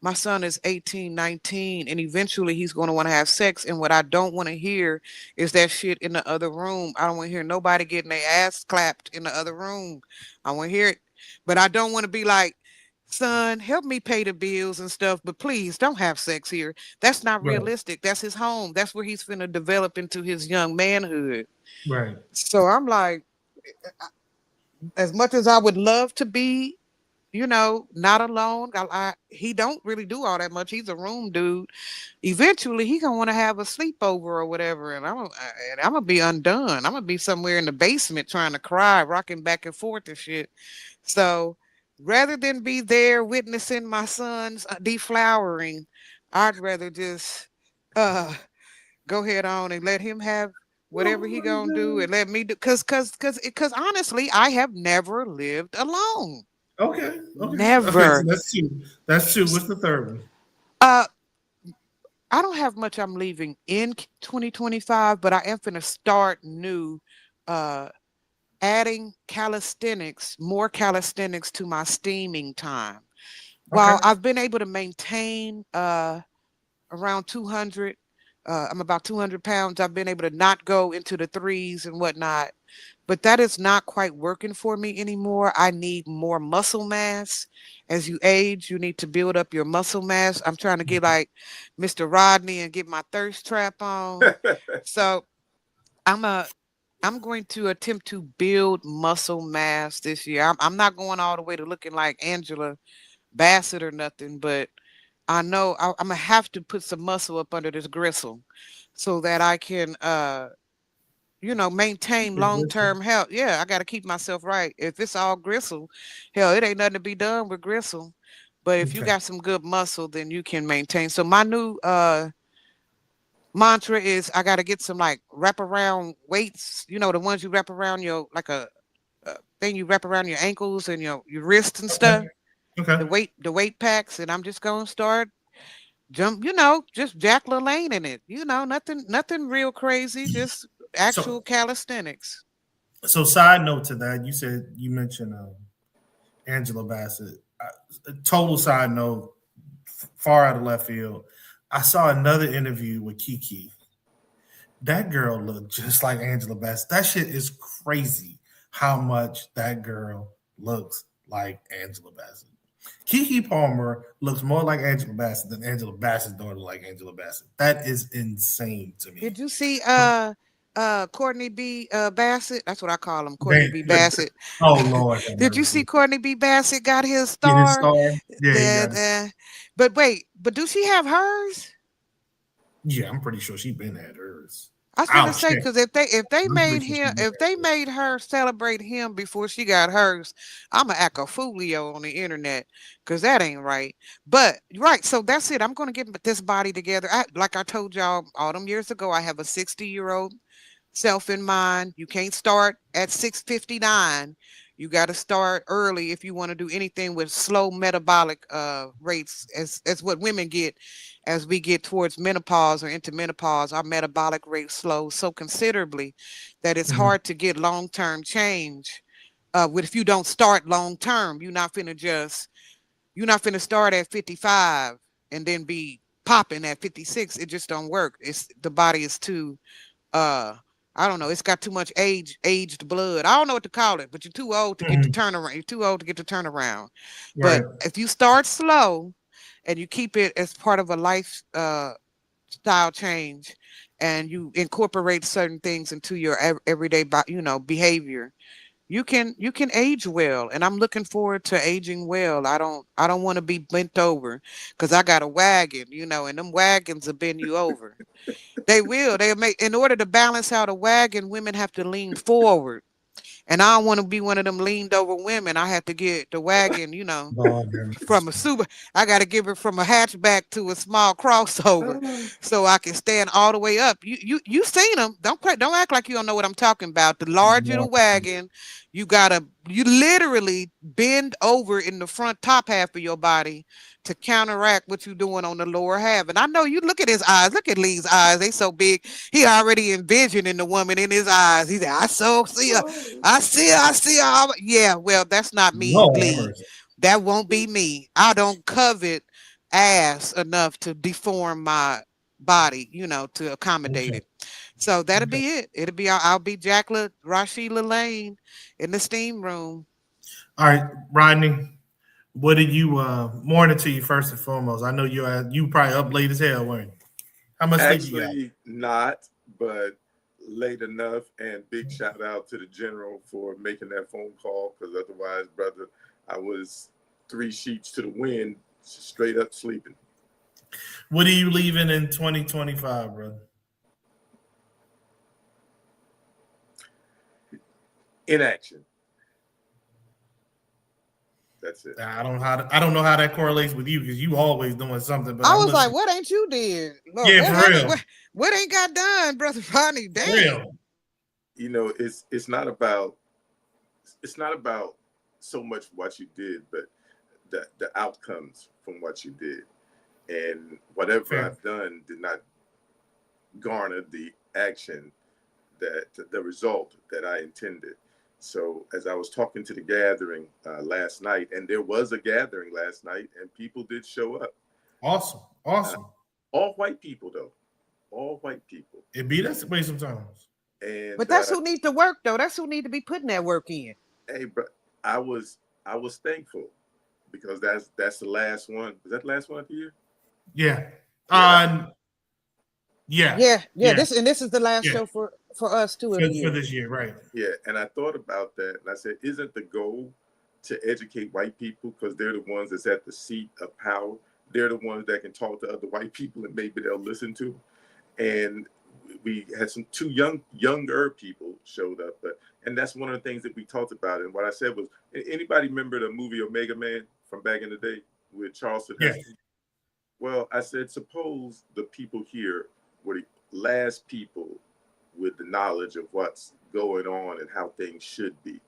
My son is 18, 19, and eventually he's going to want to have sex. And what I don't want to hear is that shit in the other room. I don't want to hear nobody getting their ass clapped in the other room. I want to hear it. But I don't want to be like, son, help me pay the bills and stuff, but please don't have sex here. That's not Right. realistic. That's his home. That's where he's finna develop into his young manhood. Right. So I'm like, as much as I would love to be not alone. He don't really do all that much. He's a room dude. Eventually, he gonna want to have a sleepover or whatever, and I'm gonna be undone. I'm gonna be somewhere in the basement trying to cry, rocking back and forth and shit. So, rather than be there witnessing my son's deflowering, I'd rather just uh go ahead on and let him have Oh whatever he my gonna do God. and let me do because honestly, I have never lived alone. Okay. Okay. Okay. So Never. that's two. That's two. What's the third one? Uh, I don't have much I'm leaving in 2025, but I am going to start new, uh, adding more calisthenics to my steaming time. Okay. While I've been able to maintain around 200, I'm about 200 pounds. I've been able to not go into the threes and whatnot, but that is not quite working for me anymore. I need more muscle mass. As you age, you need to build up your muscle mass. I'm trying to get like Mr. Rodney and get my thirst trap on. So I'm a I'm going to attempt to build muscle mass this year. I'm not going all the way to looking like Angela Bassett or nothing, but I know I'm gonna have to put some muscle up under this gristle so that I can maintain Okay, listen. long-term health. Yeah, I got to keep myself right. If it's all gristle, hell, it ain't nothing to be done with gristle. But if you Okay. got some good muscle, then you can maintain. So my new mantra is I got to get some like wrap around weights, the ones you wrap around your like a thing you wrap around your ankles and your wrists and Okay. stuff. Okay. The weight packs, and I'm just gonna start just Jack LaLanne in it. Nothing real crazy, just So, actual calisthenics. side note to that, you mentioned Angela Bassett. Total side note, far out of left field. I saw another interview with Kiki. That girl looked just like Angela Bassett. That shit is crazy how much that girl looks like Angela Bassett. Kiki Palmer looks more like Angela Bassett than Angela Bassett's daughter like Angela Bassett. That is insane to me. Did you see But Courtney B Bassett? That's what I call him, Courtney man, B Bassett. oh Lord have Did you see mercy. Courtney B Bassett got his Get his star? star. Yeah, he got That his. but wait, but do she have hers? Yeah, I'm pretty sure she been at hers. I was gonna I'll say check. because if they I'm pretty made sure she him been if they at hers. made her celebrate him before she got hers, I'm a act a foolio on the internet because that ain't right. But right, so that's it. I'm gonna get this body together. Like I told y'all all them years ago, I have a 60-year-old self in mind. You can't start at 659. You got to start early if you want to do anything with slow metabolic rates, as what women get as we get towards menopause or into menopause. Our metabolic rate slows so considerably that it's Mhm. hard to get long-term change. With if you don't start long term, you're not finna start at 55 and then be popping at 56. It just don't work. It's the body is too uh I don't know, it's got too much aged blood. I don't know what to call it, but you're too old to get to Mhm. turn around. You're too old to get to turn around. Right. But if you start slow and you keep it as part of a life style change, and you incorporate certain things into your everyday behavior, you can age well. And I'm looking forward to aging well. I don't want to be bent over, because I got a wagon, and them wagons will bend you over. They'll make, in order to balance out a wagon, women have to lean forward. And I don't want to be one of them leaned over women. I have to get the wagon, Lord have from a mercy. super. I got to give her from a hatchback to a small crossover, Oh, so I can stand all the way up. You seen them? Don't act like you don't know what I'm talking about. The larger the Lord. wagon, you literally bend over in the front top half of your body to counteract what you're doing on the lower half. And I know, you look at his eyes. Look at Lee's eyes. They so big. He already envisioning the woman in his eyes. He said, "I so see her. oh, I see her." Yeah, well, that's not me, Lord have Lee. mercy. That won't be me. I don't covet ass enough to deform my body, to accommodate Okay. it. So that'll Okay. be it. I'll be Jacqueline Rashida Lane in the steam room. All right, Rodney. What did you morning to you first and foremost? I know you probably up late as hell, weren't you? How much sleep you got? actually not, but late enough. And big shout out to the general for making that phone call, because otherwise, brother, I was three sheets to the wind, straight up sleeping. What are you leaving in 2025, brother? In action. That's it. I don't know how that correlates with you because you always doing something. But I I'm was like, listening. what ain't you did? Look, Yeah, what for haven't real, what ain't got done, brother Ronnie? for Dang. real. It's not about so much what you did, but the outcomes from what you did. And whatever Fair. I've done did not garner the action, that the result that I intended. So as I was talking to the gathering last night, and there was a gathering last night, and people did show up. Awesome, Uh, awesome. all white people, though, all white people. It be that way sometimes. But And that's who needs to work, though. That's who need to be putting that work in. hey, bro, I was I was thankful, because that's the last one. Is that the last one of the year? Yeah. Yeah, that. Yeah. Yeah. Yeah. This is the last Yeah. show for us too of the For year. this year, right? Yeah, and I thought about that, and I said, isn't the goal to educate white people, because they're the ones that's at the seat of power? They're the ones that can talk to other white people, and maybe they'll listen to. And we had some two younger people showed up, but and that's one of the things that we talked about. And what I said was, anybody remember the movie Omega Man from back in the day with Charleston Yeah. Heston? Well, I said, suppose the people here were the last people with the knowledge of what's going on and how things should be,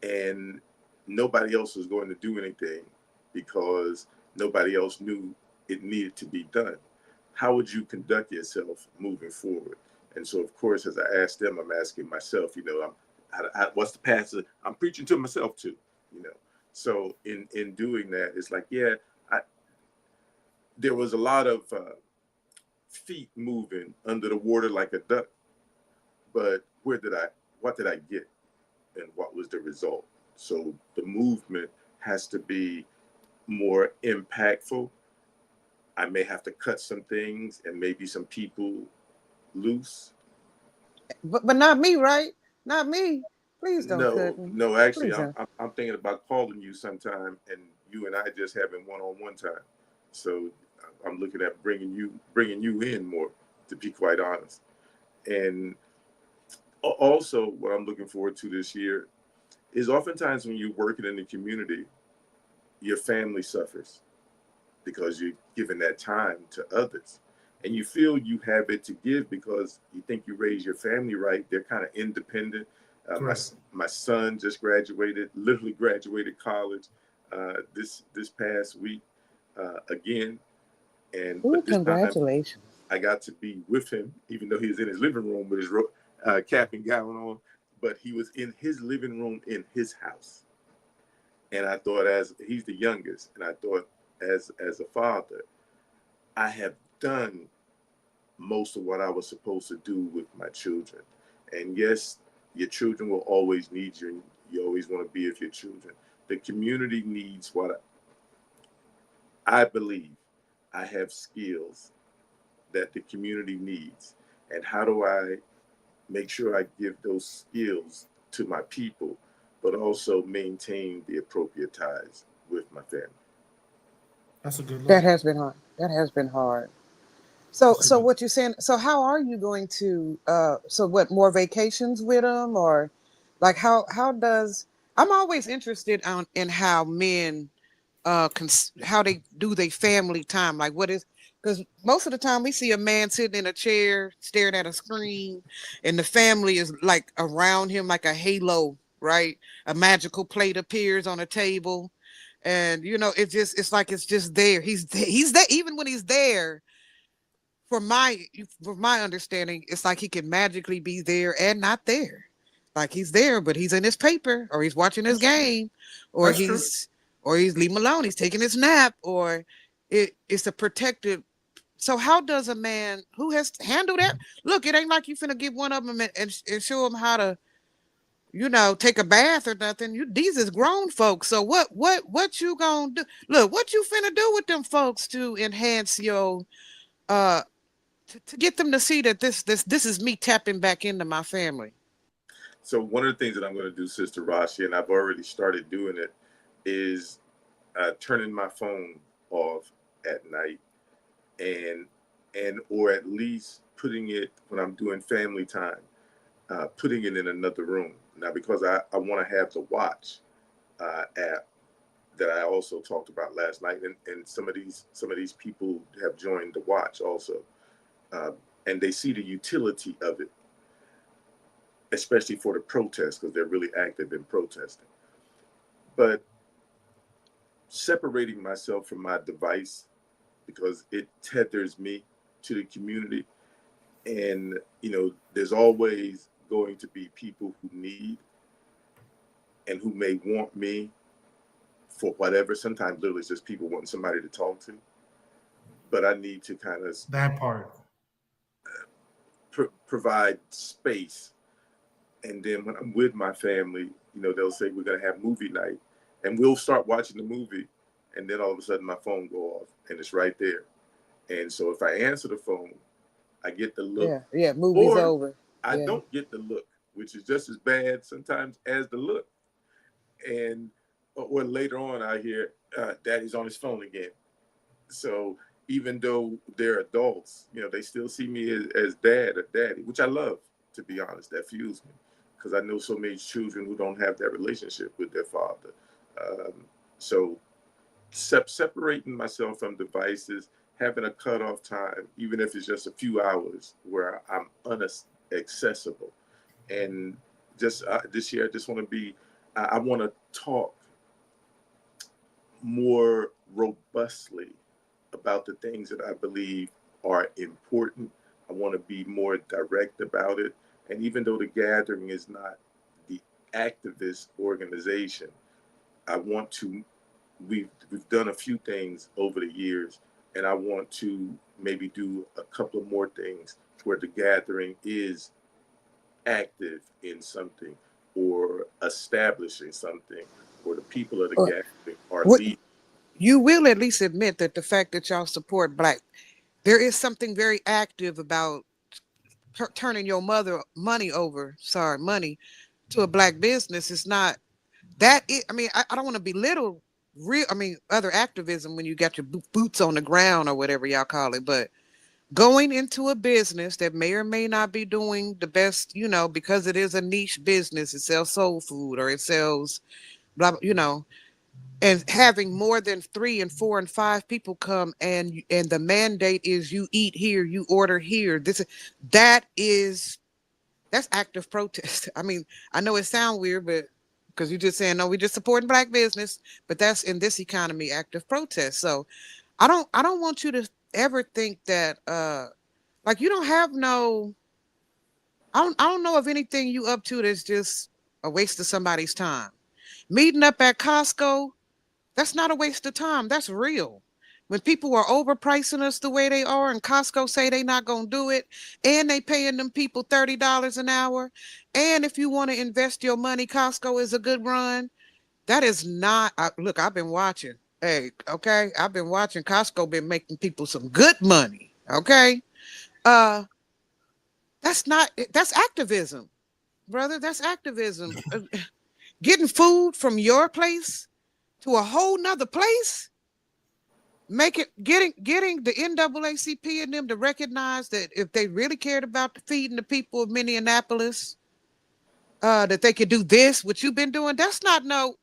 and nobody else was going to do anything because nobody else knew it needed to be done. How would you conduct yourself moving forward? And so, of course, as I asked them, I'm asking myself, what's the path? I'm preaching to myself too, you know. So in doing that, it's like, yeah, I, there was a lot of feet moving under the water like a duck, but what did I get, and what was the result? So the movement has to be more impactful. I may have to cut some things and maybe some people loose. But not me, right? Not me. Please don't cut No, me. no, actually, Please I'm, don't. I'm, I'm thinking about calling you sometime, and you and I just having one-on-one time. So I'm looking at bringing you in more, to be quite honest. And also, what I'm looking forward to this year is, oftentimes when you're working in the community, your family suffers because you're giving that time to others. And you feel you have it to give because you think you raise your family right. They're kind of independent. My Correct. my son just graduated, literally graduated college this past week again, and Ooh, but this time congratulations. I got to be with him, even though he was in his living room with his cap and gown on. But he was in his living room in his house, and I thought, as he's the youngest, and I thought, as a father, I have done most of what I was supposed to do with my children. And yes, your children will always need you, and you always want to be with your children. The community needs what I believe I have skills that the community needs. And how do I make sure I give those skills to my people, but also maintain the appropriate ties with my family? That's a good That look. has been hard. That has been hard. So, That's a so good. what you're saying? So, how are you going to? So what more vacations with them, or like how does? I'm always interested in how men how they do their family time. Like what is, because most of the time we see a man sitting in a chair staring at a screen, and the family is like around him like a halo, right? A magical plate appears on a table, and it's like it's just there. He's there even when he's there. For my understanding, it's like he can magically be there and not there. Like he's there, but he's in his paper, or he's watching his That's true. game, or That's true. he's leaving him alone. He's taking his nap, or it's a protected. So how does a man who has handled that? Look, it ain't like you finna give one of them and show them how to, take a bath or nothing. These is grown folks. So what you gonna do? Look, what you finna do with them folks to enhance your uh to get them to see that this is me tapping back into my family. So one of the things that I'm going to do, Sister Rashi, and I've already started doing it, is turning my phone off at night, and or at least putting it when I'm doing family time, putting it in another room. Now, because I want to have the watch app that I also talked about last night, and some of these people have joined the watch also, uh, and they see the utility of it, especially for the protests because they're really active in protesting. But separating myself from my device because it tethers me to the community, and there's always going to be people who need and who may want me for whatever. Sometimes literally it's just people wanting somebody to talk to, but I need to kind of That part. provide space. And then when I'm with my family, they'll say we're gonna have movie night, and we'll start watching the movie, and then all of a sudden my phone go off, and it's right there. And so if I answer the phone, I get the look, Yeah, yeah, movie's or over. I Yeah. don't get the look, which is just as bad sometimes as the look. And or later on, I hear Daddy's on his phone again. So even though they're adults, they still see me as dad or daddy, which I love, to be honest. That fuels me because I know so many children who don't have that relationship with their father. So separating myself from devices, having a cutoff time, even if it's just a few hours where I'm unaccessible. And just this year, I just want to be, I want to talk more robustly about the things that I believe are important. I want to be more direct about it. And even though the gathering is not the activist organization, I want to. We've done a few things over the years, and I want to maybe do a couple of more things where the gathering is active in something or establishing something, or the people of the Or gathering are what leading. you will at least admit that the fact that y'all support black, there is something very active about turning your money to a black business. It's not that it, I mean, I don't want to belittle real, I mean, other activism when you got your boots on the ground or whatever y'all call it, but going into a business that may or may not be doing the best, because it is a niche business, it sells soul food or it sells blah, and having more than 3 and 4 and 5 people come, and the mandate is you eat here, you order here. That is That's active protest. I mean, I know it sounds weird, but because you're just saying, no, we're just supporting black business, but that's in this economy, active protest. So I don't want you to ever think that like you don't have no I don't know of anything you up to that's just a waste of somebody's time. Meeting up at Costco, that's not a waste of time. That's real. When people are overpricing us the way they are, and Costco say they not gonna do it, and they paying them people $30 an hour, and if you want to invest your money, Costco is a good run. That is not. Look, I've been watching. Hey, okay, I've been watching. Costco been making people some good money. Okay, uh, that's not. That's activism, brother. That's activism. Getting food from your place to a whole nother place, make it getting the NAACP and them to recognize that if they really cared about feeding the people of Minneapolis, that they could do this, what you've been doing. That's not no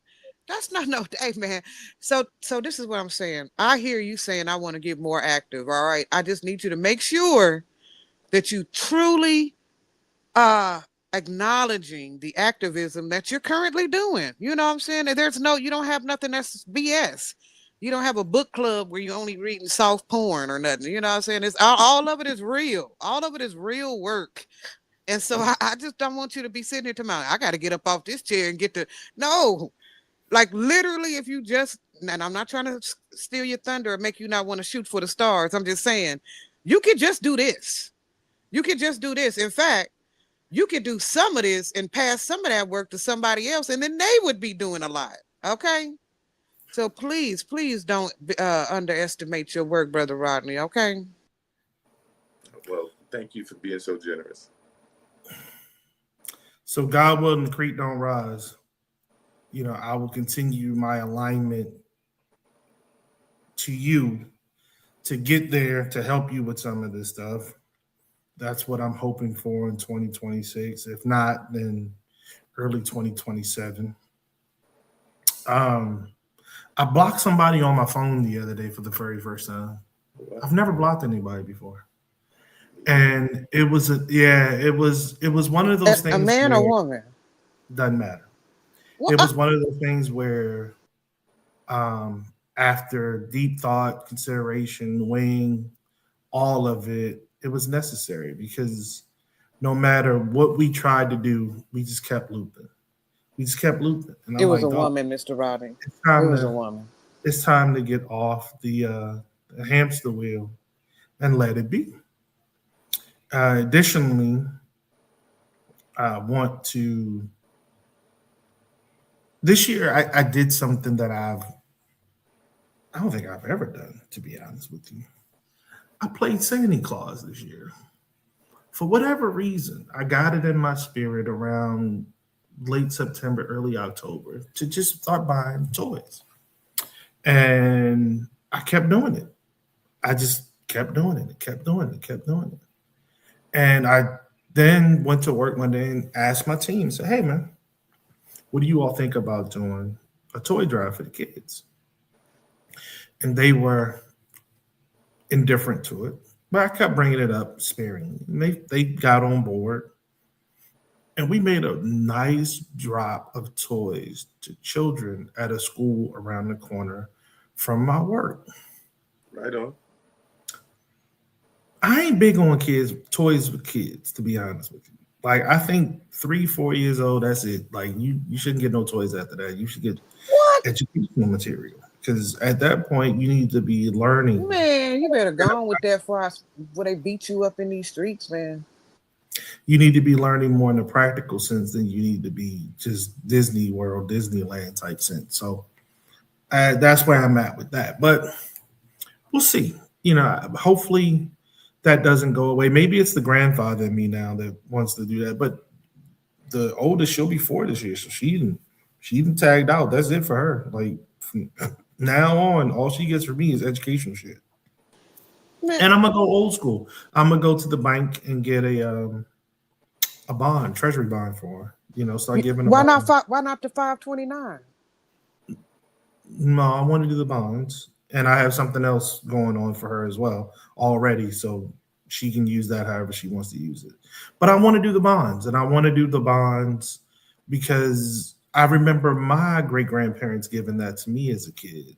hey man. So this is what I'm saying. I hear you saying I want to get more active. All right. I just need you to make sure that you truly uh acknowledging the activism that you're currently doing. You know what I'm saying? You don't have nothing that's BS. You don't have a book club where you're only reading soft porn or nothing. You know what I'm saying? It's all of it is real. All of it is real work. And so I just don't want you to be sitting here tomorrow. I got to get up off this chair and get to no, like literally, if you just, and I'm not trying to steal your thunder or make you not want to shoot for the stars. I'm just saying, you can just do this. You can just do this. In fact, you could do some of this and pass some of that work to somebody else, and then they would be doing a lot. Okay. So please don't underestimate your work, Brother Rodney. Okay. Well, thank you for being so generous. So God willing, the creek don't rise. I will continue my alignment to you to get there to help you with some of this stuff. That's what I'm hoping for in 2026. If not, then early 2027. I blocked somebody on my phone the other day for the very first time. I've never blocked anybody before. And it was one of those things. A man or woman? Doesn't matter. It was one of those things where after deep thought, consideration, weighing all of it, it was necessary because no matter what we tried to do, we just kept looping. And it was a woman, Mr. Rodney. It was a woman. It's time to get off the hamster wheel and let it be. Additionally, I want to. This year, I did something that I don't think I've ever done, to be honest with you. I played Santa Claus this year. For whatever reason, I got it in my spirit around late September, early October to just start buying toys. And I kept doing it. I just kept doing it. And I then went to work one day and asked my team, said, hey, man, what do you all think about doing a toy drive for the kids? And they were indifferent to it, but I kept bringing it up sparingly. And they got on board. And we made a nice drop of toys to children at a school around the corner from my work. Right on. I ain't big on toys with kids, to be honest with you. Like, I think 3-4 years old, that's it. Like, you shouldn't get no toys after that. You should get educational material. Because at that point, you need to be learning. Man, you better go on with that before they beat you up in these streets, man. You need to be learning more in the practical sense than you need to be just Disney World, Disneyland type sense. So that's where I'm at with that. But we'll see. Hopefully that doesn't go away. Maybe it's the grandfather in me now that wants to do that. But the oldest, she'll be 4 this year, so she even tagged out. That's it for her. Like, from now on, all she gets from me is educational shit. Man. And I'm gonna go old school. I'm gonna go to the bank and get a bond, treasury bond for her. Start giving. Why not the 529? No, I want to do the bonds, and I have something else going on for her as well already. So She can use that however she wants to use it. But I want to do the bonds, and I want to do the bonds because I remember my great grandparents giving that to me as a kid.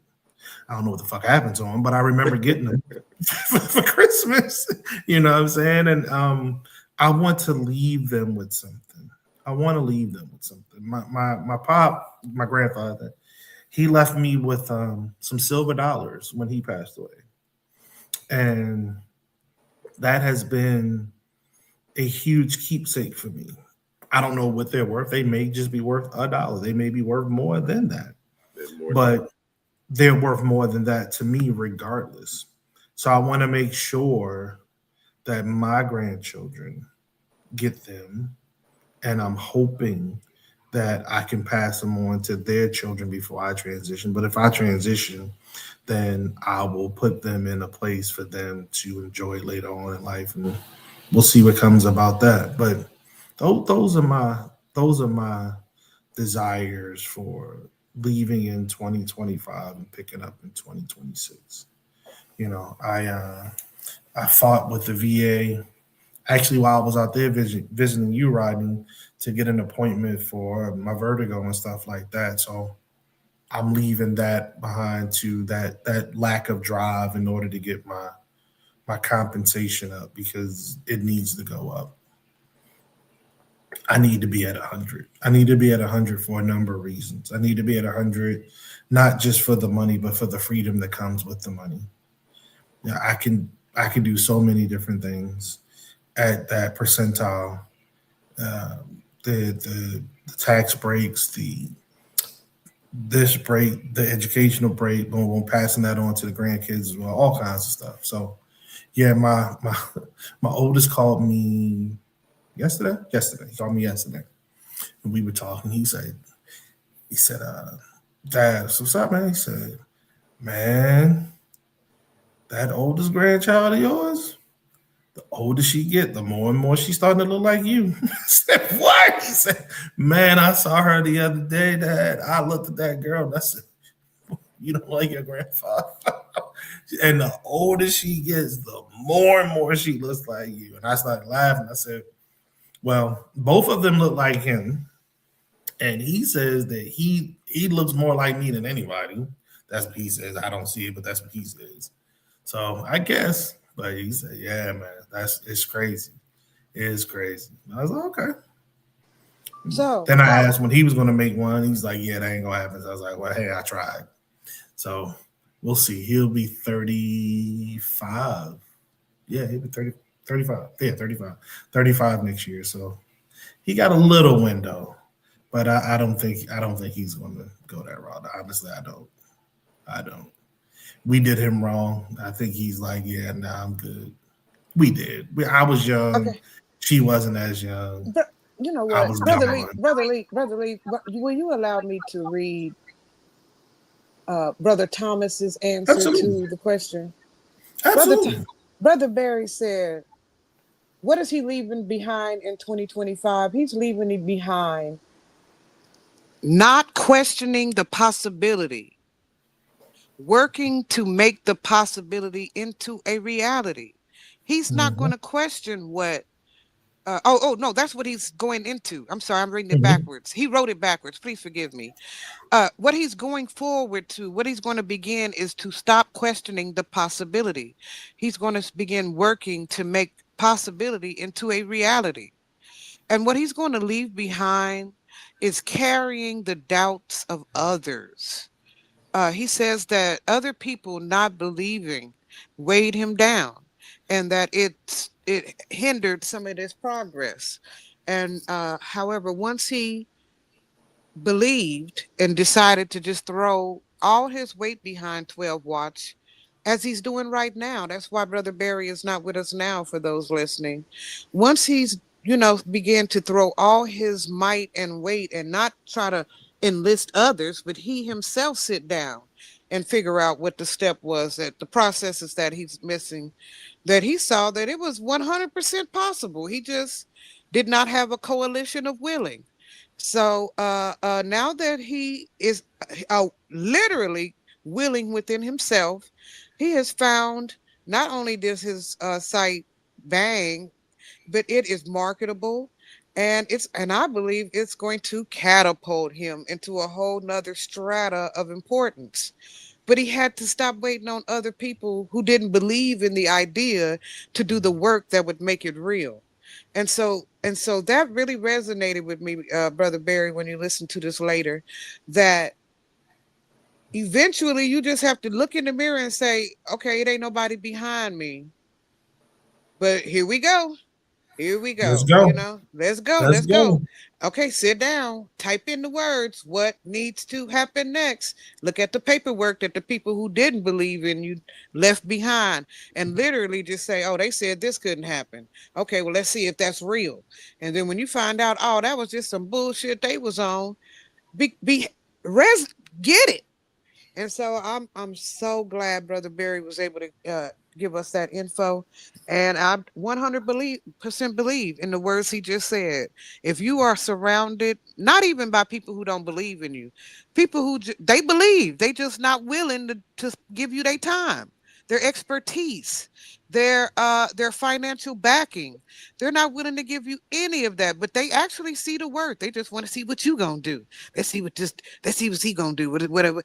I don't know what the fuck happened to them, but I remember getting them for Christmas. You know what I'm saying? And I want to leave them with something. I want to leave them with something. My pop, my grandfather, he left me with some silver dollars when he passed away, and that has been a huge keepsake for me. I don't know what they're worth. They may just be worth a dollar. They may be worth more than that, There's more than but they're worth more than that to me, regardless. So I want to make sure that my grandchildren get them, and I'm hoping that I can pass them on to their children before I transition. But if I transition, then I will put them in a place for them to enjoy later on in life, and we'll see what comes about that. But those are my desires for leaving in 2025 and picking up in 2026. I fought with the VA actually while I was out there visiting you, Rodney, to get an appointment for my vertigo and stuff like that. So I'm leaving that behind to that lack of drive in order to get my compensation up because it needs to go up. I need to be at 100. I need to be at 100 for a number of reasons. I need to be at 100, not just for the money, but for the freedom that comes with the money. Yeah, I can do so many different things at that percentile. The tax breaks, the this break, the educational break, boom, passing that on to the grandkids as well, all kinds of stuff. So yeah, my oldest called me yesterday. Yesterday, he called me yesterday, and we were talking. He said, Dad, so what's up, man? He said, man, that oldest grandchild of yours, the older she get, the more and more she's starting to look like you. I said, what? He said, man, I saw her the other day, Dad. I looked at that girl and I said, you don't like your grandfather. And the older she gets, the more and more she looks like you. And I started laughing. I said, well, both of them look like him. And he says that he looks more like me than anybody. That's what he says. I don't see it, but that's what he says. So I guess, but he said, yeah, man, it's crazy. It is crazy. I was like, okay. So, Then I asked when he was going to make one. He's like, yeah, that ain't going to happen. So I was like, well, hey, I tried. So we'll see. He'll be 35. Yeah, he'll be 30, 35. Yeah, 35. 35 next year. So he got a little window, but I don't think he's going to go that route. Honestly, I don't. I don't. We did him wrong. I think he's like, yeah, nah, I'm good. We did. I was young. okay, She wasn't as young. you know I what, was brother Lee, gone. will you allow me to read Brother Thomas's answer Absolutely. to the question? Brother Absolutely. Brother Barry said, "What is he leaving behind in 2025? He's leaving it behind not questioning the possibility, working to make the possibility into a reality. He's not Mm-hmm. going to question what oh no, that's what he's going into. I'm sorry, I'm reading it Mm-hmm. backwards. He wrote it backwards. Please forgive me. What he's going forward to, what he's going to begin is to stop questioning the possibility. He's going to begin working to make possibility into a reality. And what he's going to leave behind is carrying the doubts of others. He says that other people not believing weighed him down, and that it hindered some of his progress. And however, once he believed and decided to just throw all his weight behind 12 watch, as he's doing right now. That's why Brother Barry is not with us now, for those listening. Once he's, began to throw all his might and weight and not try to enlist others, but he himself sit down and figure out what the step was, that the processes that he's missing, that he saw that it was 100% possible. He just did not have a coalition of willing. So now that he is literally willing within himself, he has found not only does his sight bang, but it is marketable, and I believe it's going to catapult him into a whole nother strata of importance. But he had to stop waiting on other people who didn't believe in the idea to do the work that would make it real. And so that really resonated with me, Brother Barry, when you listen to this later, that eventually you just have to look in the mirror and say, okay, it ain't nobody behind me, but here we go. Here we Let's go. go. You know, let's go. Let's Let's go. go. Okay, sit down. Type in the words. What needs to happen next? Look at the paperwork that the people who didn't believe in you left behind, and literally just say, oh, they said this couldn't happen. Okay, well, let's see if that's real. And then when you find out, oh, that was just some bullshit they was on, be res get it. And so I'm so glad Brother Barry was able to give us that info, and I 100% believe in the words he just said. If you are surrounded, not even by people who don't believe in you, people who they believe, they just not willing to give you their time, their expertise, their financial backing. They're not willing to give you any of that, but they actually see the work. They just want to see what you gonna do. Let's see what he gonna do. Whatever.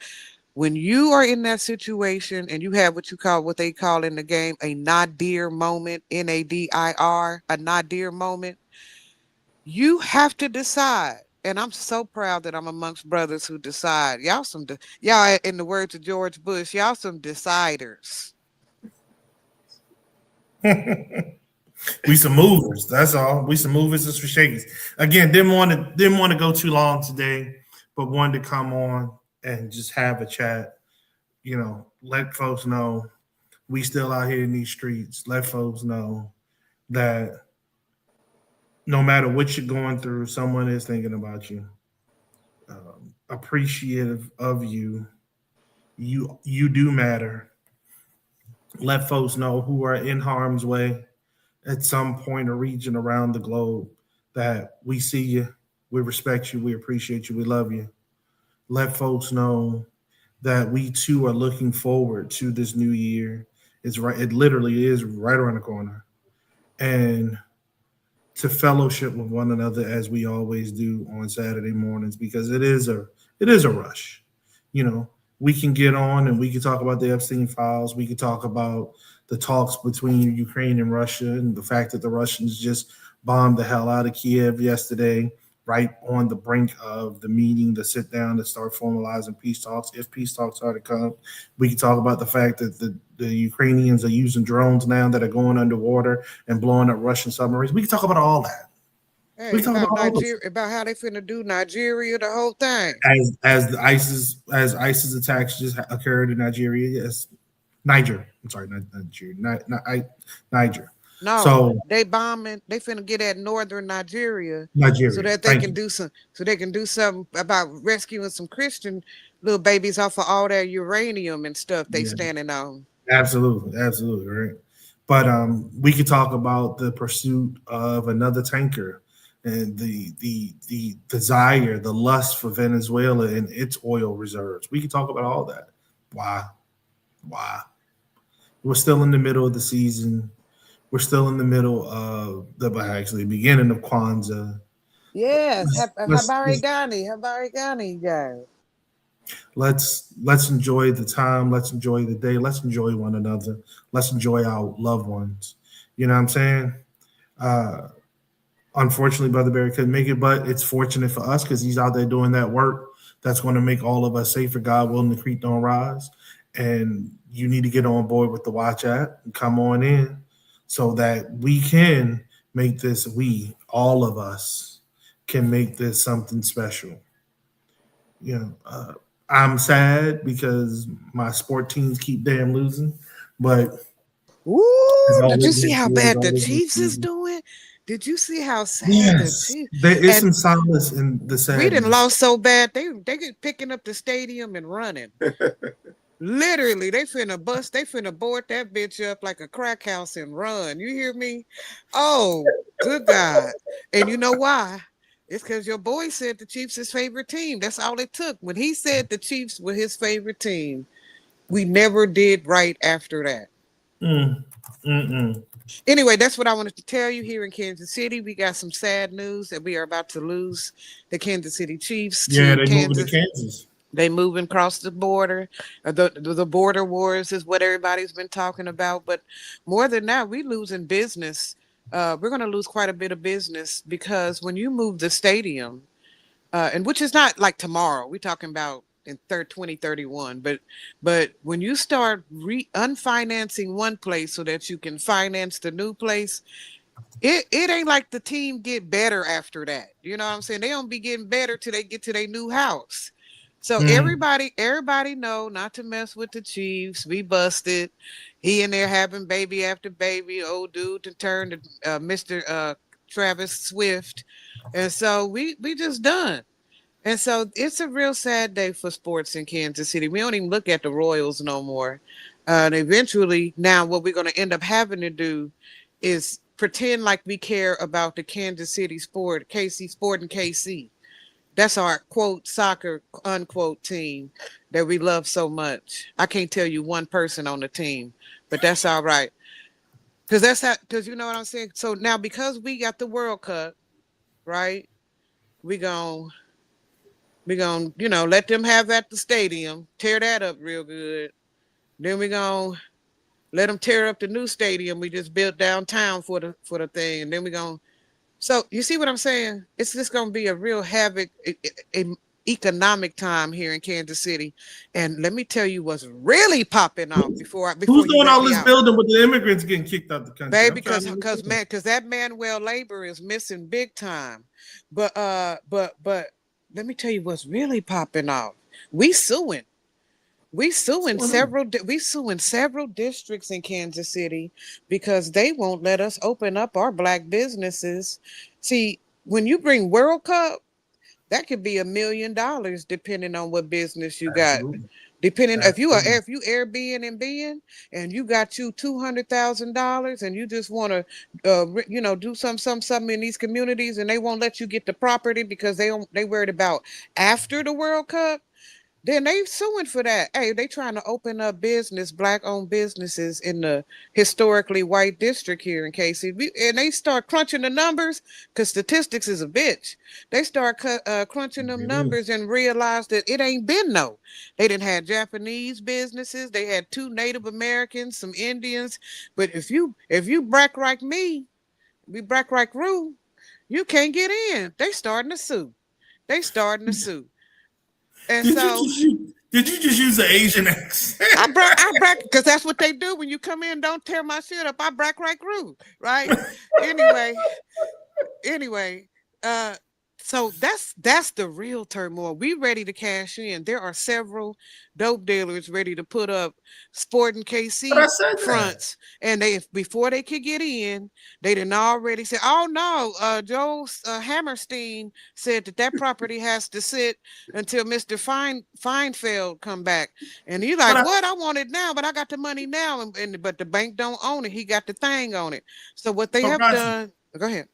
When you are in that situation and you have what they call in the game a nadir moment, Nadir, a nadir moment, you have to decide. And I'm so proud that I'm amongst brothers who decide. Y'all, in the words of George Bush, y'all some deciders. We some movers. That's all. We some movers and some shakers. Again, didn't want to go too long today, but wanted to come on and just have a chat. Let folks know we still out here in these streets. Let folks know that no matter what you're going through, someone is thinking about you, appreciative of you. You do matter. Let folks know who are in harm's way at some point or region around the globe that we see you, we respect you, we appreciate you, we love you. Let folks know that we too are looking forward to this new year. It's right, it literally is right around the corner. And to fellowship with one another as we always do on Saturday mornings because it is a rush. You know, we can get on and we can talk about the Epstein files. We can talk about the talks between Ukraine and Russia and the fact that the Russians just bombed the hell out of Kiev yesterday, right on the brink of the meeting to sit down to start formalizing peace talks. If peace talks are to come, we can talk about the fact that the Ukrainians are using drones now that are going underwater and blowing up Russian submarines. We can talk about all that. We Hey, can talk about about all this. Nigeria, about how they finna do Nigeria, the whole thing. As the ISIS attacks just occurred in Nigeria, yes, Niger. I'm sorry, not Nigeria, Niger. No, So they finna get at northern Nigeria so Nigeria. that Thank you. they can do something about rescuing some Christian little babies off of all that uranium and stuff they Yeah, standing on. absolutely, absolutely, right. But we could talk about the pursuit of another tanker and the desire, the lust for Venezuela and its oil reserves. We could talk about all that. Why? Why? We're still in the middle of the season. We're still in the middle of the actually beginning of Kwanzaa. Yes, Let's let's Habari let's Ghani, Habari Ghani, guys. let's enjoy the time. Let's enjoy the day. Let's enjoy one another. Let's enjoy our loved ones. You know what I'm saying? Uh, Unfortunately, Brother Barry couldn't make it, but it's fortunate for us because he's out there doing that work that's going to make all of us safer. God willing, the creek don't rise. And you need to get on board with the watch app and come on in so that we can make this, all of us, can make this something special. You know, I'm sad because my sport teams keep damn losing, but Ooh, did you see how there's bad the always Chiefs is season. doing? Did you see how sad the Yes, Chiefs? there is And some solace in the we didn't sadness. lost so bad they get picking up the stadium and running. Literally, they finna board that bitch up like a crack house and run. You hear me? Oh, good God. And you know why? It's because your boy said the Chiefs his favorite team. That's all it took. When he said the Chiefs were his favorite team, we never did right after that. Mm, mm-mm. Anyway, that's what I wanted to tell you. Here in Kansas City, we got some sad news that we are about to lose the Kansas City Chiefs Yeah, to they moving to Kansas. Kansas. They moving across the border. The border wars is what everybody's been talking about. But more than that, we losing business. We're going to lose quite a bit of business because when you move the stadium, and which is not like tomorrow, we're talking about in 2031. But when you start unfinancing one place so that you can finance the new place, it ain't like the team get better after that. You know what I'm saying? They don't be getting better till they get to their new house. So everybody know not to mess with the Chiefs. We busted. He in there having baby after baby, old dude to turn to Mr. Travis Swift. And so we just done. And so it's a real sad day for sports in Kansas City. We don't even look at the Royals no more. And eventually, now what we're going to end up having to do is pretend like we care about the Kansas City sport, KC Sport and KC. That's our quote soccer unquote team that we love so much. I can't tell you one person on the team, but that's all right. Because you know what I'm saying? So now because we got the World Cup, right? We going let them have at the stadium, tear that up real good. Then we gonna let them tear up the new stadium we just built downtown for the thing, and then we gonna. So you see what I'm saying? It's just gonna be a real havoc, economic time here in Kansas City. And let me tell you what's really popping off before Who's you doing let all me this out. building with the immigrants getting kicked out the country? Baby, I'm trying to understand. because that manual labor is missing big time. But let me tell you what's really popping off. We suing. What's going on? We suing several districts in Kansas City because they won't let us open up our black businesses. See, when you bring World Cup, that could be $1 million depending on what business you got. Absolutely. Depending Absolutely. if you Airbnb and you got you $200,000 and you just want to do something in these communities and they won't let you get the property because they worried about after the World Cup, then they suing for that. Hey, they trying to open up black owned businesses in the historically white district here in KC. And they start crunching the numbers because statistics is a bitch. They start crunching them It is. numbers and realize that it ain't been no. They didn't have Japanese businesses. They had 2 Native Americans, some Indians. But if you black like me, we black like Rue, you can't get in. They starting to sue. They starting to sue. And so Did you just use the Asian accent? I brack because that's what they do when you come in. Don't tear my shit up. I brack right groove, right? Anyway, anyway, uh, so that's the real turmoil. We ready to cash in. There are several dope dealers ready to put up Sport and But I KC said that. fronts, and they before they could get in, they didn't already say, "Oh no, Joe Hammerstein said that property has to sit until Mister Feinfeld come back." And you're But like, I "What? I want it now, but I got the money now, and but the bank don't own it. He got the thing on it." So what they but have Rashi, done? Go ahead.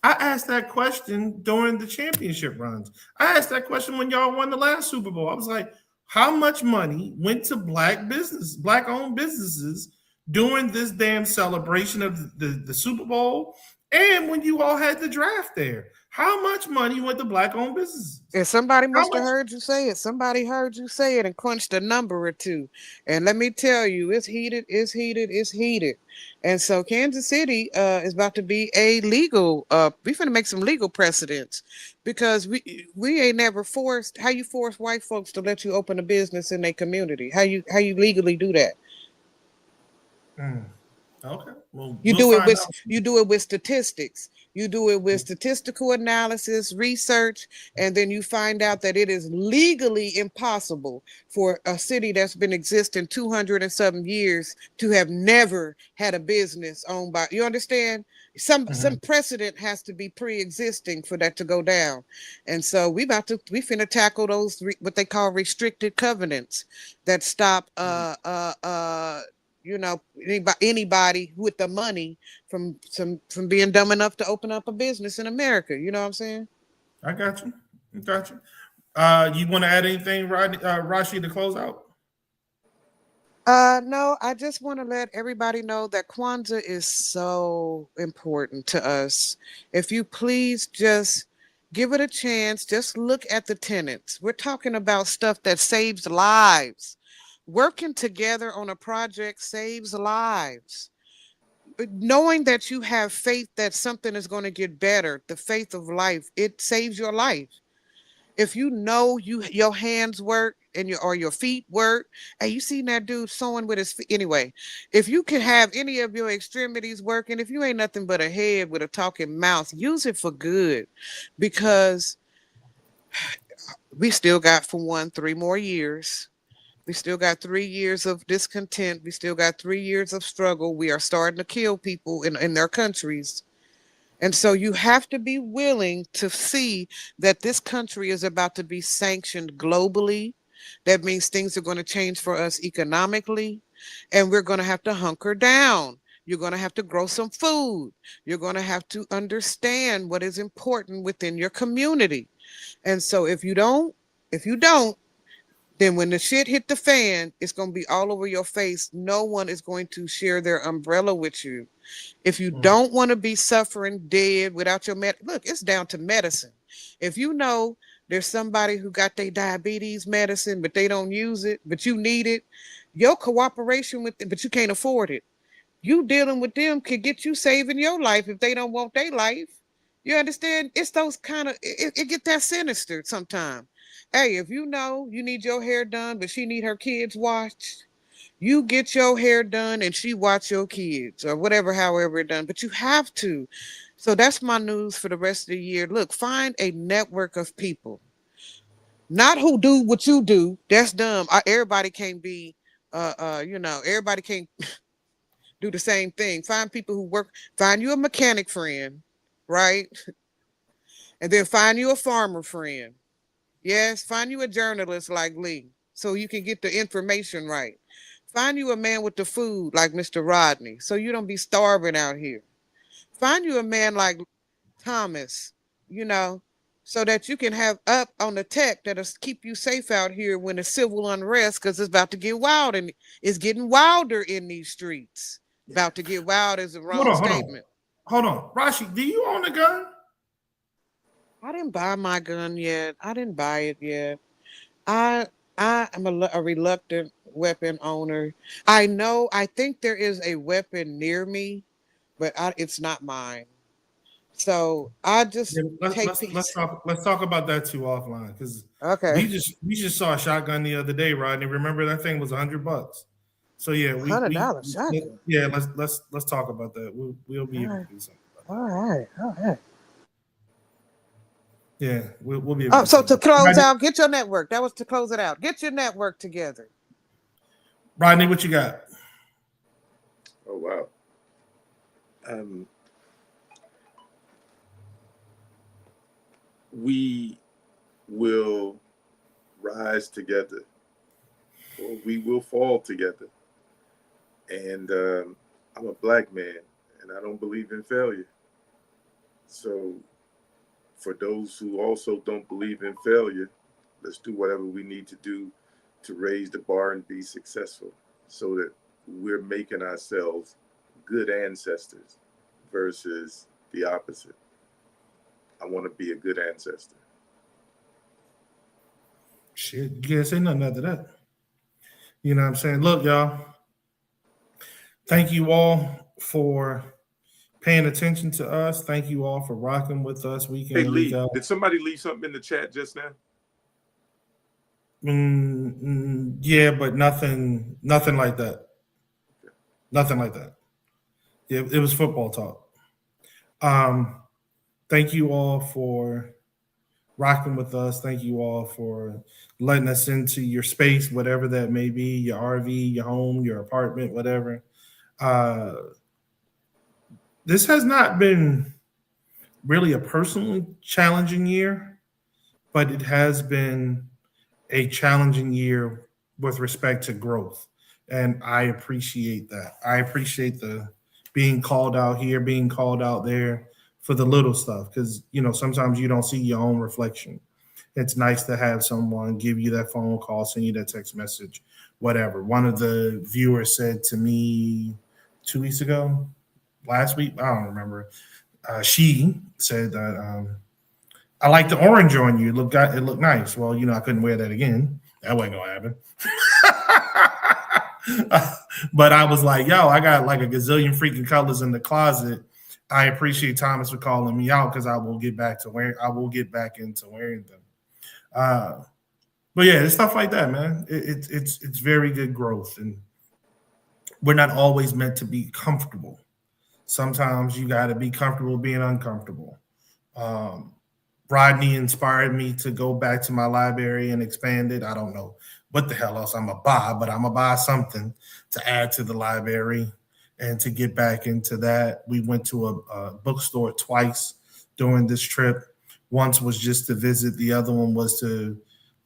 I asked that question during the championship runs. I asked that question when y'all won the last Super Bowl. I was like, how much money went to black owned businesses during this damn celebration of the Super Bowl? And when you all had the draft there, how much money went to black owned businesses? And somebody How must have much? heard you say it. Somebody heard you say it and crunched a number or two. And let me tell you, it's heated, it's heated, it's heated. And so Kansas City is about to be a legal, we finna make some legal precedents because we ain't never forced how you force white folks to let you open a business in their community. How you legally do that? Mm, okay, well, You we'll do it find with out. you do it with statistics. You do it with statistical analysis, research, and then you find out that it is legally impossible for a city that's been existing 200 and some years to have never had a business owned by. You understand? Some Mhm. precedent has to be pre-existing for that to go down. And so we finna tackle those what they call restricted covenants that stop anybody with the money from being dumb enough to open up a business in America. You know what I'm saying? I got you. I got you. You want to add anything, Rashi, to close out? No, I just want to let everybody know that Kwanzaa is so important to us. If you please just give it a chance, just look at the tenants. We're talking about stuff that saves lives. Working together on a project saves lives. But knowing that you have faith that something is going to get better, the faith of life, it saves your life. If you know your hands work and your feet work, and you seen that dude sewing with his feet anyway. If you can have any of your extremities working, if you ain't nothing but a head with a talking mouth, use it for good, because we still got, for one, 3 more years. We still got 3 years of discontent. We still got 3 years of struggle. We are starting to kill people in their countries. And so you have to be willing to see that this country is about to be sanctioned globally. That means things are going to change for us economically, and we're going to have to hunker down. You're going to have to grow some food. You're going to have to understand what is important within your community. And so if you don't, then when the shit hit the fan, it's going to be all over your face. No one is going to share their umbrella with you. If you don't want to be suffering dead without your look, it's down to medicine. If you know there's somebody who got their diabetes medicine, but they don't use it, but you need it, your cooperation with it, but you can't afford it. You dealing with them could get you saving your life if they don't want their life. You understand? It's those kind of, it get that sinister sometimes. Hey, if you know you need your hair done, but she need her kids watched, you get your hair done and she watch your kids, or whatever, however it done. But you have to. So that's my news for the rest of the year. Look, find a network of people, not who do what you do. That's dumb. Everybody can't be, everybody can't do the same thing. Find people who work. Find you a mechanic friend, right? And then find you a farmer friend. Yes, find you a journalist like Lee, so you can get the information right. Find you a man with the food like Mr. Rodney, so you don't be starving out here. Find you a man like Thomas, you know, so that you can have up on the tech that'll keep you safe out here when the civil unrest, because it's about to get wild, and it's getting wilder in these streets. About to get wild is the Hold wrong on, hold on, statement. hold on. Rashi, do you own a gun? I didn't buy my gun yet. I didn't buy it yet. I I am a reluctant weapon owner. I think there is a weapon near me, but it's not mine. So I Yeah, just let's take let's let's peace. talk let's talk about that too offline, because Okay. we just saw a shotgun the other day, Rodney. Remember that thing was $100. So yeah, $100 shotgun. yeah, let's talk about that. We'll be All able to right. do something about All right. All right. that. Yeah, we'll be able to Oh, do so something to about that. close out, get your network. That was to close it out. Get your network together. Rodney, what you got? Oh wow. Um, we will rise together, or we will fall together. And I'm a black man, and I don't believe in failure. So, for those who also don't believe in failure, let's do whatever we need to do to raise the bar and be successful, so that we're making ourselves good ancestors versus the opposite. I want to be a good ancestor. Shit, you can't say nothing after that. You know what I'm saying? Look, y'all, thank you all for paying attention to us. Thank you all for rocking with us week in Hey and week Lee, out. did somebody leave something in the chat just now? Yeah, but nothing like that. Nothing like that. It was football talk. Um, thank you all for rocking with us. Thank you all for letting us into your space, whatever that may be, your RV, your home, your apartment, whatever. Uh, this has not been really a personally challenging year, but it has been a challenging year with respect to growth. And I appreciate that. I appreciate the being called out here, being called out there for the little stuff, because sometimes you don't see your own reflection. It's nice to have someone give you that phone call, send you that text message, whatever. One of the viewers said to me 2 weeks ago, last week, I don't remember. She said that I like the orange on you. It looked nice. Well, I couldn't wear that again. That wasn't gonna happen. But I was like, yo, I got like a gazillion freaking colors in the closet. I appreciate Thomas for calling me out because I will get back into wearing them. But yeah, it's stuff like that, man. It's very good growth, and we're not always meant to be comfortable. Sometimes you got to be comfortable being uncomfortable. Um, Rodney inspired me to go back to my library and expand it. I don't know what the hell else I'm gonna buy, but I'm gonna buy something to add to the library and to get back into that. We went to a bookstore twice during this trip. Once was just to visit, the other one was to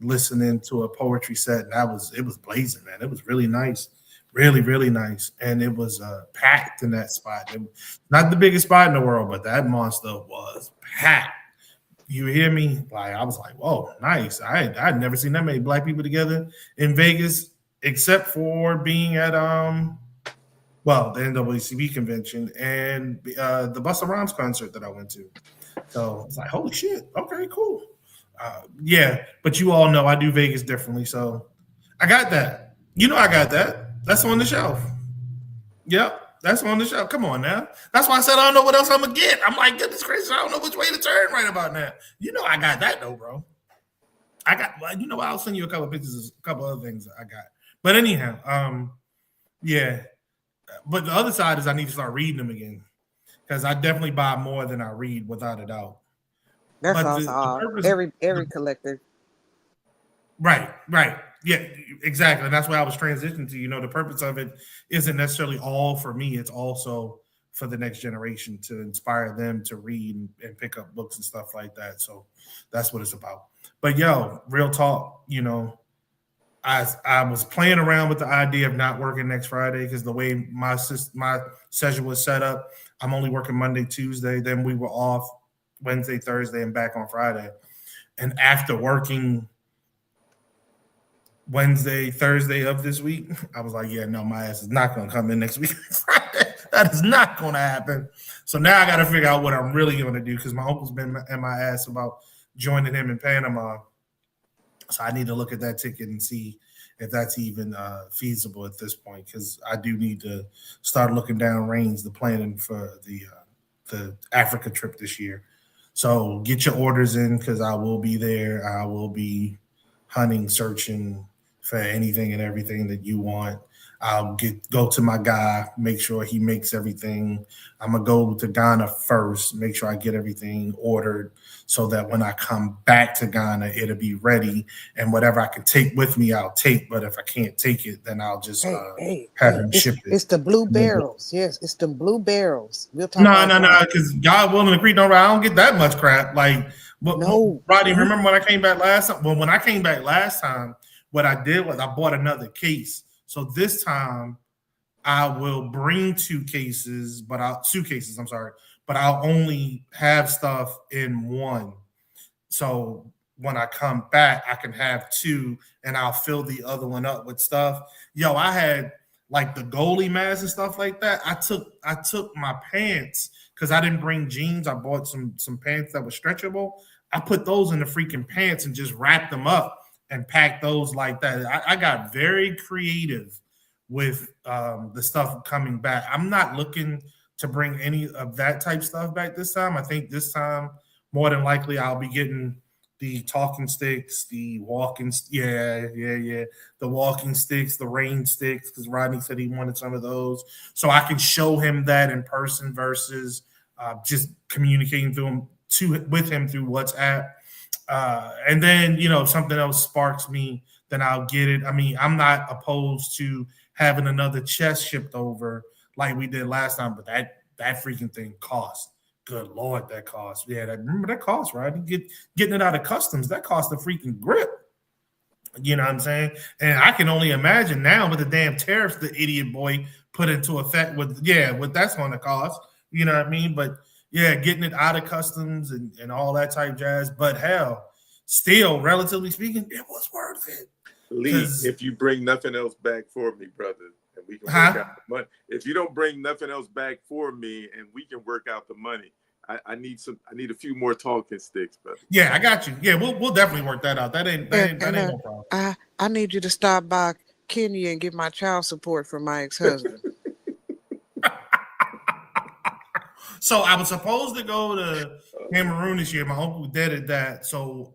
listen into a poetry set. And it was blazing, man. It was really nice. Really, really nice. And it was packed in that spot. Not the biggest spot in the world, but that monster was packed. You hear me? Like, I was like, whoa, nice. I'd never seen that many black people together in Vegas, except for being at the NAACP convention and the Busta Rhymes concert that I went to. So it's like, holy shit. Okay, cool. Yeah, but you all know I do Vegas differently. So I got that. I got that. That's on the shelf. Yep. That's on the shelf. Come on now. That's why I said I don't know what else I'm gonna get. I'm like, goodness gracious, I don't know which way to turn right about now. I got that though, bro. What? I'll send you a couple of pictures, a couple other things I got. But anyhow, yeah. But the other side is I need to start reading them again because I definitely buy more than I read, without a doubt. That's also every collector. Right. Yeah, exactly. And that's why I was transitioning to, the purpose of it isn't necessarily all for me. It's also for the next generation to inspire them to read and pick up books and stuff like that. So that's what it's about. But real talk, I was playing around with the idea of not working next Friday because the way my session was set up, I'm only working Monday, Tuesday. Then we were off Wednesday, Thursday, and back on Friday. And after working Wednesday, Thursday of this week, I was like, yeah, no, my ass is not going to come in next week. That is not going to happen. So now I got to figure out what I'm really going to do because my uncle's been in my ass about joining him in Panama. So I need to look at that ticket and see if that's even feasible at this point because I do need to start looking down range, the planning for the Africa trip this year. So get your orders in because I will be there. I will be hunting, searching for anything and everything that you want. I'll go to my guy, make sure he makes everything. I'm gonna go to Ghana first, make sure I get everything ordered so that when I come back to Ghana, it'll be ready. And whatever I can take with me, I'll take. But if I can't take it, then I'll just have him ship it. It's the blue barrels. Yes, it's the blue barrels. We'll talk No, because God willing, the creek don't ride. I don't get that much crap. Like, no, Rodney, remember when I came back last time? Well, when I came back last time, what I did was I bought another case. So this time I will bring suitcases, but I'll only have stuff in one. So when I come back, I can have two and I'll fill the other one up with stuff. I had like the goalie mask and stuff like that. I took my pants because I didn't bring jeans. I bought some pants that were stretchable. I put those in the freaking pants and just wrapped them up and pack those like that. I got very creative with the stuff coming back. I'm not looking to bring any of that type stuff back this time. I think this time, more than likely, I'll be getting the talking sticks, the walking, the walking sticks, the rain sticks, because Rodney said he wanted some of those. So I can show him that in person versus just communicating with him through WhatsApp. And then, if something else sparks me, then I'll get it. I mean, I'm not opposed to having another chest shipped over like we did last time, but that freaking thing cost. Good Lord, that cost. Yeah, remember that cost, right? Getting it out of customs, that cost a freaking grip. You know what I'm saying? And I can only imagine now with the damn tariffs the idiot boy put into effect what that's going to cost. You know what I mean? But yeah, getting it out of customs and all that type jazz. But hell, still, relatively speaking, it was worth it. Lee, because if you bring nothing else back for me, brother, and we can work huh? out the money. If you don't bring nothing else back for me and we can work out the money, I need a few more talking sticks, brother. Yeah, I got you. Yeah, we'll definitely work that out. That ain't no problem. I need you to stop by Kenya and get my child support from my ex-husband. So I was supposed to go to Cameroon this year. My uncle did that, so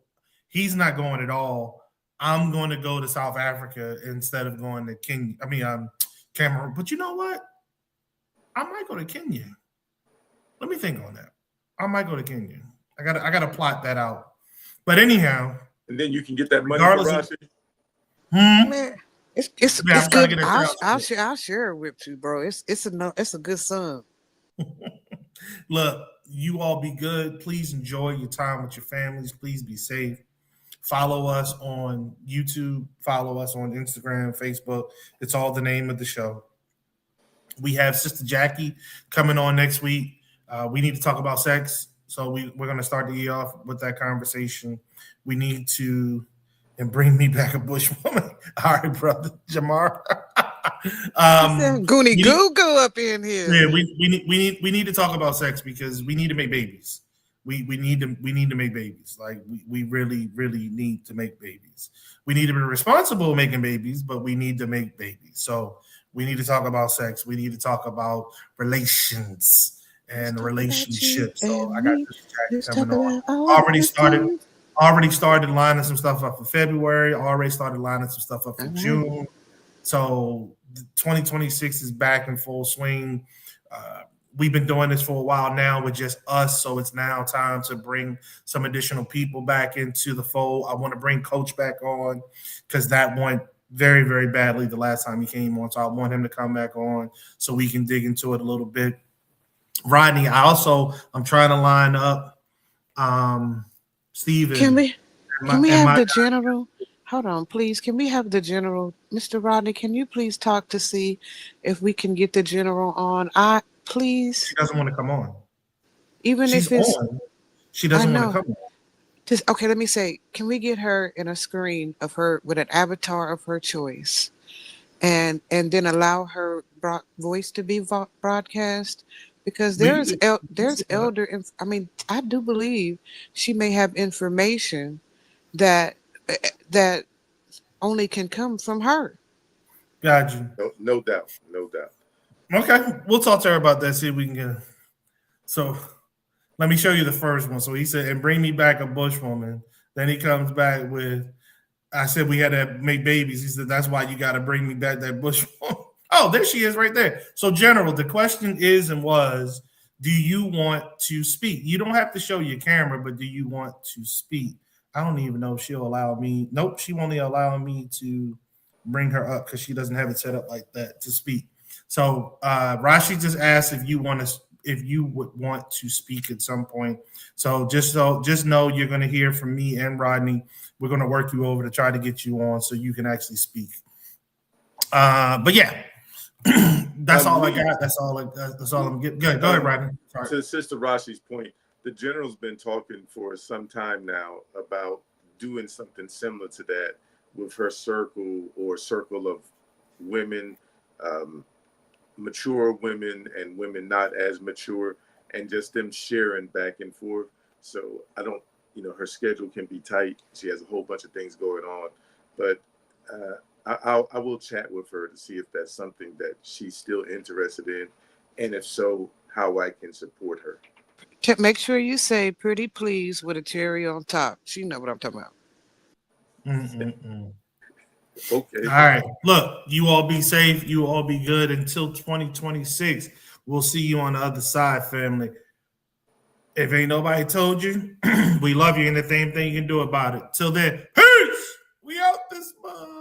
he's not going at all. I'm going to go to South Africa instead of going to Kenya. I mean, Cameroon. But you know what? I might go to Kenya. Let me think on that. I might go to Kenya. I gotta plot that out. But anyhow, And then you can get that money for regardless of Rashi. Man, yeah, it's I'm trying to good. get a child support. I'll share it with you, bro. It's a good song. Look, you all be good. Please enjoy your time with your families. Please be safe. Follow us on YouTube. Follow us on Instagram, Facebook. It's all the name of the show. We have Sister Jackie coming on next week. We need to talk about sex. So we're going to start the year off with that conversation. We need to, and bring me back a bush woman. All right, brother. Jamar. He said Goonie Goo Goo up in here. Yeah, we need to talk about sex because we need to make babies. We need to make babies. Like we really need to make babies. We need to be responsible making babies, but we need to make babies. So we need to talk about sex. We need to talk about relations and relationships. So I got this Jack coming on. Already started lining some stuff up for February. Already started lining some stuff up for June. So 2026 is back in full swing. We've been doing this for a while now with just us, so it's now time to bring some additional people back into the fold. I want to bring Coach back on because that went very, very badly the last time he came on. So I want him to come back on so we can dig into it a little bit. Rodney, I'm trying to line up Steven. Can we have the general? Hold on, please. Can we have the general? Mr. Rodney, can you please talk to see if we can get the general on? Please. She doesn't want to come on. Even She's if it's on. She doesn't want to come on. Okay, let me say, can we get her in a screen of her with an avatar of her choice and then allow her voice to be broadcast? Because there's elder, I mean, I do believe she may have information that only can come from her. Got you. No doubt. Okay, we'll talk to her about that. See if we can get. So, let me show you the first one. So he said, "And bring me back a bush woman." Then he comes back with, "I said we had to make babies." He said, "That's why you got to bring me back that bush woman." Oh, there she is, right there. So, General, the question is and was, do you want to speak? You don't have to show your camera, but do you want to speak? I don't even know if she'll allow me. Nope, she won't allow me to bring her up because she doesn't have it set up like that to speak. So Rashi just asked if you would want to speak at some point. So just know you're going to hear from me and Rodney. We're going to work you over to try to get you on so you can actually speak. But yeah, that's all I got. That's all I'm getting. Go ahead, Rodney. Sorry. To Sister Rashi's point, the general's been talking for some time now about doing something similar to that with her circle of women, mature women and women not as mature, and just them sharing back and forth. So I don't, her schedule can be tight. She has a whole bunch of things going on, but I will chat with her to see if that's something that she's still interested in, and if so, how I can support her. Make sure you say "pretty please" with a cherry on top. She know what I'm talking about. Okay. All right. Look, you all be safe. You all be good until 2026. We'll see you on the other side, family. If ain't nobody told you, we love you, and the same thing you can do about it. Till then, peace. We out this month.